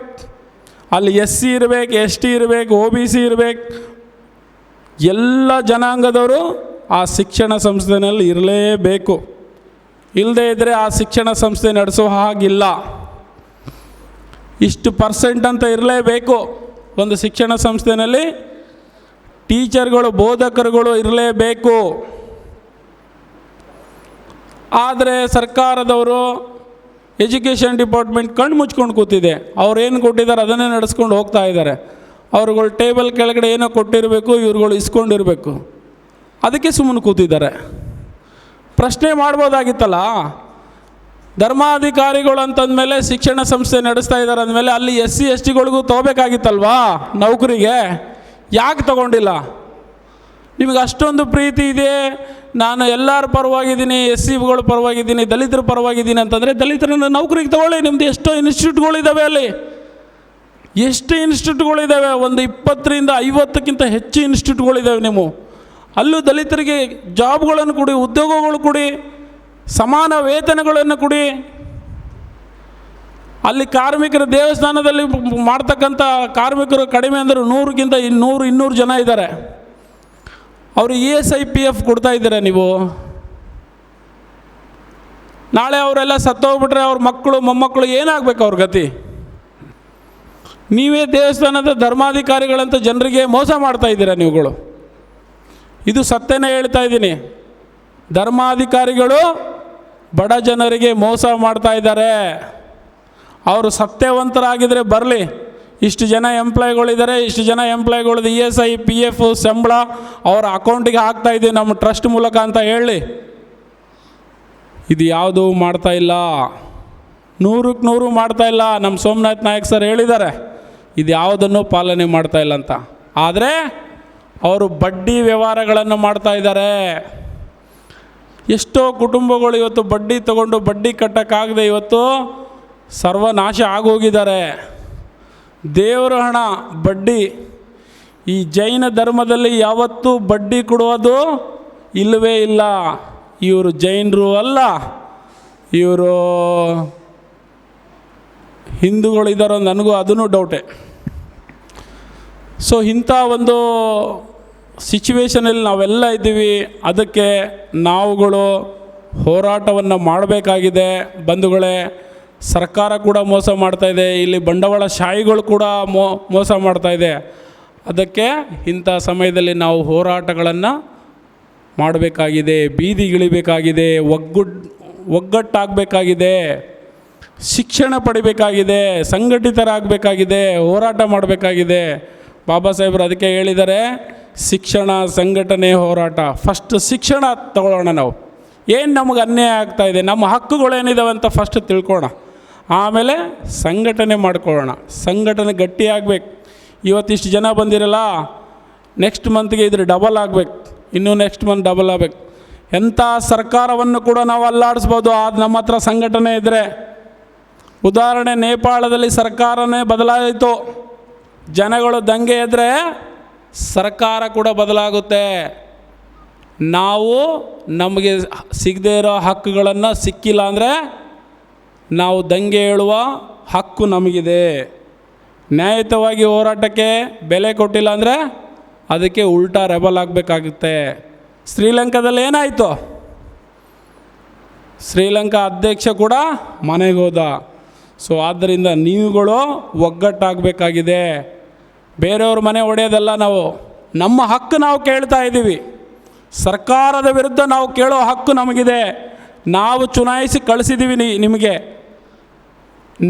ಅಲ್ಲಿ SC ಇರಬೇಕು, ST ಇರಬೇಕು, OBC ಇರಬೇಕು, ಎಲ್ಲ ಜನಾಂಗದವರು ಆ ಶಿಕ್ಷಣ ಸಂಸ್ಥೆಯಲ್ಲಿ ಇರಲೇಬೇಕು. ಇಲ್ಲದೇ ಇದ್ದರೆ ಆ ಶಿಕ್ಷಣ ಸಂಸ್ಥೆ ನಡೆಸೋ ಹಾಗಿಲ್ಲ. ಇಷ್ಟು % ಅಂತ ಇರಲೇಬೇಕು. ಒಂದು ಶಿಕ್ಷಣ ಸಂಸ್ಥೆಯಲ್ಲಿ ಟೀಚರ್ಗಳು, ಬೋಧಕರುಗಳು ಇರಲೇಬೇಕು. ಆದರೆ ಸರ್ಕಾರದವರು, ಎಜುಕೇಷನ್ ಡಿಪಾರ್ಟ್ಮೆಂಟ್ ಕಣ್ಣು ಮುಚ್ಕೊಂಡು ಕೂತಿದೆ. ಅವ್ರು ಏನು ಕೊಟ್ಟಿದ್ದಾರೆ ಅದನ್ನೇ ನಡೆಸ್ಕೊಂಡು ಹೋಗ್ತಾ ಇದ್ದಾರೆ. ಅವ್ರುಗಳು ಟೇಬಲ್ ಕೆಳಗಡೆ ಏನೋ ಕೊಟ್ಟಿರಬೇಕು, ಇವ್ರುಗಳು ಇಸ್ಕೊಂಡಿರಬೇಕು, ಅದಕ್ಕೆ ಸುಮ್ಮನೆ ಕೂತಿದ್ದಾರೆ. ಪ್ರಶ್ನೆ ಮಾಡ್ಬೋದಾಗಿತ್ತಲ್ಲ. ಧರ್ಮಾಧಿಕಾರಿಗಳು ಅಂತಂದಮೇಲೆ ಶಿಕ್ಷಣ ಸಂಸ್ಥೆ ನಡೆಸ್ತಾ ಇದ್ದಾರೆ ಅಂದಮೇಲೆ ಅಲ್ಲಿ SC STಗಳಿಗೂ ತೊಗೋಬೇಕಾಗಿತ್ತಲ್ವಾ ನೌಕರಿಗೆ? ಯಾಕೆ ತಗೊಂಡಿಲ್ಲ? ನಿಮಗೆ ಅಷ್ಟೊಂದು ಪ್ರೀತಿ ಇದೆ, ನಾನು ಎಲ್ಲರ ಪರವಾಗಿದ್ದೀನಿ, SCಗಳ ಪರವಾಗಿದ್ದೀನಿ, ದಲಿತರ ಪರವಾಗಿದ್ದೀನಿ ಅಂತಂದರೆ ದಲಿತರನ್ನು ನೌಕರಿಗೆ ತಗೊಳ್ಳಿ. ನಿಮ್ಮದು ಎಷ್ಟೋ ಇನ್ಸ್ಟಿಟ್ಯೂಟ್ಗಳಿದ್ದಾವೆ, ಅಲ್ಲಿ ಎಷ್ಟು ಇನ್ಸ್ಟಿಟ್ಯೂಟ್ಗಳಿದ್ದಾವೆ, ಒಂದು 20ರಿಂದ 50ಕ್ಕಿಂತ ಹೆಚ್ಚು ಇನ್ಸ್ಟಿಟ್ಯೂಟ್ಗಳಿದ್ದಾವೆ. ನೀವು ಅಲ್ಲೂ ದಲಿತರಿಗೆ ಜಾಬ್ಗಳನ್ನು ಕೊಡಿ, ಉದ್ಯೋಗಗಳು ಕೊಡಿ, ಸಮಾನ ವೇತನಗಳನ್ನು ಕೊಡಿ. ಅಲ್ಲಿ ಕಾರ್ಮಿಕರು ದೇವಸ್ಥಾನದಲ್ಲಿ ಮಾಡ್ತಕ್ಕಂಥ ಕಾರ್ಮಿಕರು ಕಡಿಮೆ ಅಂದರೆ 100ಕ್ಕಿಂತ 200 ಜನ ಇದ್ದಾರೆ. ಅವರು ESI PF ಕೊಡ್ತಾ ಇದ್ದೀರಾ ನೀವು? ನಾಳೆ ಅವರೆಲ್ಲ ಸತ್ತೋಗ್ಬಿಟ್ರೆ ಅವ್ರ ಮಕ್ಕಳು ಮೊಮ್ಮಕ್ಕಳು ಏನಾಗಬೇಕು ಅವ್ರ ಗತಿ? ನೀವೇ ದೇವಸ್ಥಾನದ ಧರ್ಮಾಧಿಕಾರಿಗಳಂತ ಜನರಿಗೆ ಮೋಸ ಮಾಡ್ತಾ ಇದ್ದೀರಾ ನೀವುಗಳು. ಇದು ಸತ್ಯನೇ ಹೇಳ್ತಾ ಇದ್ದೀನಿ. ಧರ್ಮಾಧಿಕಾರಿಗಳು ಬಡ ಜನರಿಗೆ ಮೋಸ ಮಾಡ್ತಾ ಇದ್ದಾರೆ. ಅವರು ಸತ್ಯವಂತರಾಗಿದ್ದರೆ ಬರಲಿ. ಇಷ್ಟು ಜನ ಎಂಪ್ಲಾಯ್ಗಳಿದ್ದಾರೆ, ಇಷ್ಟು ಜನ ಎಂಪ್ಲಾಯ್ಗಳದ್ದು ESI PF ಸಂಬಳ ಅವರ ಅಕೌಂಟಿಗೆ ಹಾಕ್ತಾಯಿದ್ದೀವಿ ನಮ್ಮ ಟ್ರಸ್ಟ್ ಮೂಲಕ ಅಂತ ಹೇಳಿ. ಇದು ಯಾವುದೂ ಮಾಡ್ತಾ ಇಲ್ಲ, 100ಕ್ಕೆ 100 ಮಾಡ್ತಾ ಇಲ್ಲ. ನಮ್ಮ ಸೋಮನಾಥ್ ನಾಯಕ್ ಸರ್ ಹೇಳಿದ್ದಾರೆ ಇದು ಯಾವುದನ್ನು ಪಾಲನೆ ಮಾಡ್ತಾ ಇಲ್ಲ ಅಂತ. ಆದರೆ ಅವರು ಬಡ್ಡಿ ವ್ಯವಹಾರಗಳನ್ನು ಮಾಡ್ತಾ ಇದ್ದಾರೆ. ಎಷ್ಟೋ ಕುಟುಂಬಗಳು ಇವತ್ತು ಬಡ್ಡಿ ತಗೊಂಡು ಬಡ್ಡಿ ಕಟ್ಟೋಕ್ಕಾಗದೆ ಇವತ್ತು ಸರ್ವನಾಶ ಆಗೋಗಿದ್ದಾರೆ. ದೇವರ ಹಣ ಬಡ್ಡಿ. ಈ ಜೈನ ಧರ್ಮದಲ್ಲಿ ಯಾವತ್ತೂ ಬಡ್ಡಿ ಕೊಡುವುದು ಇಲ್ಲವೇ ಇಲ್ಲ. ಇವರು ಜೈನರು ಅಲ್ಲ, ಇವರು ಹಿಂದೂಗಳಿದ್ದಾರೋ ನನಗೂ ಅದೂ ಡೌಟೇ. ಸೊ ಇಂಥ ಒಂದು ಸಿಚುವೇಷನಲ್ಲಿ ನಾವೆಲ್ಲ ಇದ್ದೀವಿ. ಅದಕ್ಕೆ ನಾವುಗಳು ಹೋರಾಟವನ್ನು ಮಾಡಬೇಕಾಗಿದೆ ಬಂಧುಗಳೇ. ಸರ್ಕಾರ ಕೂಡ ಮೋಸ ಮಾಡ್ತಾಯಿದೆ, ಇಲ್ಲಿ ಬಂಡವಾಳಶಾಹಿಗಳು ಕೂಡ ಮೋಸ ಮಾಡ್ತಾಯಿದೆ. ಅದಕ್ಕೆ ಇಂಥ ಸಮಯದಲ್ಲಿ ನಾವು ಹೋರಾಟಗಳನ್ನು ಮಾಡಬೇಕಾಗಿದೆ, ಬೀದಿಗಿಳಿಬೇಕಾಗಿದೆ, ಒಗ್ಗಟ್ಟಾಗಬೇಕಾಗಿದೆ, ಶಿಕ್ಷಣ ಪಡಿಬೇಕಾಗಿದೆ, ಸಂಘಟಿತರಾಗಬೇಕಾಗಿದೆ, ಹೋರಾಟ ಮಾಡಬೇಕಾಗಿದೆ. ಬಾಬಾ ಸಾಹೇಬರು ಅದಕ್ಕೆ ಹೇಳಿದ್ದಾರೆ, ಶಿಕ್ಷಣ, ಸಂಘಟನೆ, ಹೋರಾಟ. ಫಸ್ಟ್ ಶಿಕ್ಷಣ ತಗೊಳ್ಳೋಣ. ನಾವು ಏನು ನಮಗೆ ಅನ್ಯಾಯ ಆಗ್ತಾಯಿದೆ, ನಮ್ಮ ಹಕ್ಕುಗಳೇನಿದ್ದಾವೆ ಅಂತ ಫಸ್ಟ್ ತಿಳ್ಕೊಳ್ಳೋಣ, ಆಮೇಲೆ ಸಂಘಟನೆ ಮಾಡ್ಕೊಳ್ಳೋಣ. ಸಂಘಟನೆ ಗಟ್ಟಿಯಾಗಬೇಕು. ಇವತ್ತಿಷ್ಟು ಜನ ಬಂದಿರಲ್ಲ, ನೆಕ್ಸ್ಟ್ ಮಂತ್ಗೆ ಇದ್ರ ಡಬಲ್ ಆಗಬೇಕು, ಇನ್ನೂ ನೆಕ್ಸ್ಟ್ ಮಂತ್ ಡಬಲ್ ಆಗಬೇಕು. ಎಂಥ ಸರ್ಕಾರವನ್ನು ಕೂಡ ನಾವು ಅಲ್ಲಾಡಿಸ್ಬೋದು, ಅದು ನಮ್ಮ ಹತ್ರ ಸಂಘಟನೆ ಇದ್ದರೆ. ಉದಾಹರಣೆ, ನೇಪಾಳದಲ್ಲಿ ಸರ್ಕಾರನೇ ಬದಲಾಯಿತು. ಜನಗಳು ದಂಗೆ ಎದ್ದರೆ ಸರ್ಕಾರ ಕೂಡ ಬದಲಾಗುತ್ತೆ. ನಾವು ನಮಗೆ ಸಿಗದೇ ಇರೋ ಹಕ್ಕುಗಳನ್ನು ಸಿಕ್ಕಿಲ್ಲ ಅಂದರೆ ನಾವು ದಂಗೆ ಏಳುವ ಹಕ್ಕು ನಮಗಿದೆ. ನ್ಯಾಯಯುತವಾಗಿ ಹೋರಾಟಕ್ಕೆ ಬೆಲೆ ಕೊಟ್ಟಿಲ್ಲ ಅಂದರೆ ಅದಕ್ಕೆ ಉಲ್ಟಾ ರೆಬಲ್ ಆಗಬೇಕಾಗುತ್ತೆ. ಶ್ರೀಲಂಕಾದಲ್ಲಿ ಏನಾಯಿತು? ಶ್ರೀಲಂಕಾ ಅಧ್ಯಕ್ಷ ಕೂಡ ಮನೆಗೆ ಹೋದ. ಸೊ ಆದ್ದರಿಂದ ನೀವುಗಳು ಒಗ್ಗಟ್ಟಾಗಬೇಕಾಗಿದೆ. ಬೇರೆಯವ್ರ ಮನೆ ಹೊಡೆಯೋದಲ್ಲ, ನಾವು ನಮ್ಮ ಹಕ್ಕು ನಾವು ಕೇಳ್ತಾ ಇದ್ದೀವಿ. ಸರ್ಕಾರದ ವಿರುದ್ಧ ನಾವು ಕೇಳೋ ಹಕ್ಕು ನಮಗಿದೆ. ನಾವು ಚುನಾಯಿಸಿ ಕಳಿಸಿದ್ದೀವಿ ನಿಮಗೆ.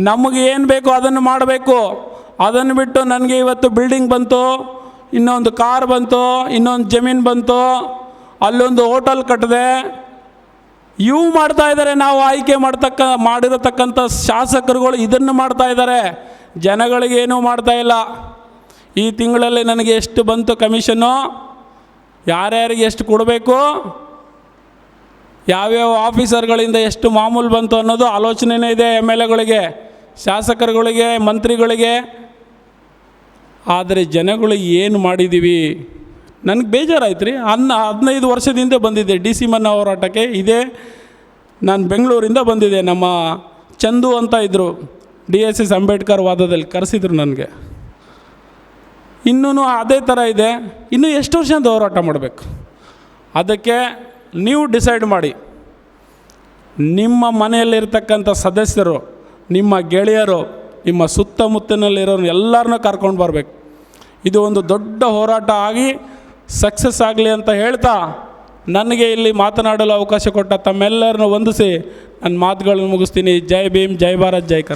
ನಮಗೆ ಏನು ಬೇಕೋ ಅದನ್ನು ಮಾಡಬೇಕು. ಅದನ್ನು ಬಿಟ್ಟು ನನಗೆ ಇವತ್ತು ಬಿಲ್ಡಿಂಗ್ ಬಂತು, ಇನ್ನೊಂದು ಕಾರ್ ಬಂತು, ಇನ್ನೊಂದು ಜಮೀನು ಬಂತು, ಅಲ್ಲೊಂದು ಹೋಟೆಲ್ ಕಟ್ಟಿದೆ, ಇವು ಮಾಡ್ತಾ ಇದ್ದಾರೆ. ನಾವು ಆಯ್ಕೆ ಮಾಡಿರತಕ್ಕಂಥ ಶಾಸಕರುಗಳು ಇದನ್ನು ಮಾಡ್ತಾ ಇದ್ದಾರೆ, ಜನಗಳಿಗೇನೂ ಮಾಡ್ತಾ ಇಲ್ಲ. ಈ ತಿಂಗಳಲ್ಲಿ ನನಗೆ ಎಷ್ಟು ಬಂತು ಕಮಿಷನ್ನು, ಯಾರ್ಯಾರಿಗೆ ಎಷ್ಟು ಕೊಡಬೇಕು, ಯಾವ್ಯಾವ ಆಫೀಸರ್ಗಳಿಂದ ಎಷ್ಟು ಮಾಮೂಲು ಬಂತು ಅನ್ನೋದು ಆಲೋಚನೆಯೇ ಇದೆ ಎಮ್ ಎಲ್ ಎಗಳಿಗೆ, ಶಾಸಕರುಗಳಿಗೆ, ಮಂತ್ರಿಗಳಿಗೆ. ಆದರೆ ಜನಗಳು ಏನು ಮಾಡಿದ್ದೀವಿ? ನನಗೆ ಬೇಜಾರಾಯ್ತು ರೀ. 15 ವರ್ಷದಿಂದ ಬಂದಿದ್ದೆ ಡಿ ಸಿ ಮನ್ನಾ ಹೋರಾಟಕ್ಕೆ. ಇದೇ ನಾನು ಬೆಂಗಳೂರಿಂದ ಬಂದಿದ್ದೆ. ನಮ್ಮ ಚಂದು ಅಂತ ಇದ್ದರು, DSS ಅಂಬೇಡ್ಕರ್ ವಾದದಲ್ಲಿ ಕರೆಸಿದ್ರು ನನಗೆ. ಇನ್ನೂ ಅದೇ ಥರ ಇದೆ. ಇನ್ನೂ ಎಷ್ಟು ವರ್ಷ ಅಂತ ಹೋರಾಟ ಮಾಡಬೇಕು? ಅದಕ್ಕೆ ನೀವು ಡಿಸೈಡ್ ಮಾಡಿ. ನಿಮ್ಮ ಮನೆಯಲ್ಲಿರ್ತಕ್ಕಂಥ ಸದಸ್ಯರು, ನಿಮ್ಮ ಗೆಳೆಯರು, ನಿಮ್ಮ ಸುತ್ತಮುತ್ತಲಿರೋರು ಎಲ್ಲರನ್ನೂ ಕರ್ಕೊಂಡು ಬರಬೇಕು. ಇದು ಒಂದು ದೊಡ್ಡ ಹೋರಾಟ ಆಗಿ ಸಕ್ಸಸ್ ಆಗಲಿ ಅಂತ ಹೇಳ್ತಾ, ನನಗೆ ಇಲ್ಲಿ ಮಾತನಾಡಲು ಅವಕಾಶ ಕೊಟ್ಟ ತಮ್ಮೆಲ್ಲರನ್ನು ವಂದಿಸಿ ನನ್ನ ಮಾತುಗಳನ್ನು ಮುಗಿಸ್ತೀನಿ. ಜೈ ಭೀಮ್, ಜೈ ಭಾರತ್, ಜೈ ಕರ್ನಾಟಕ.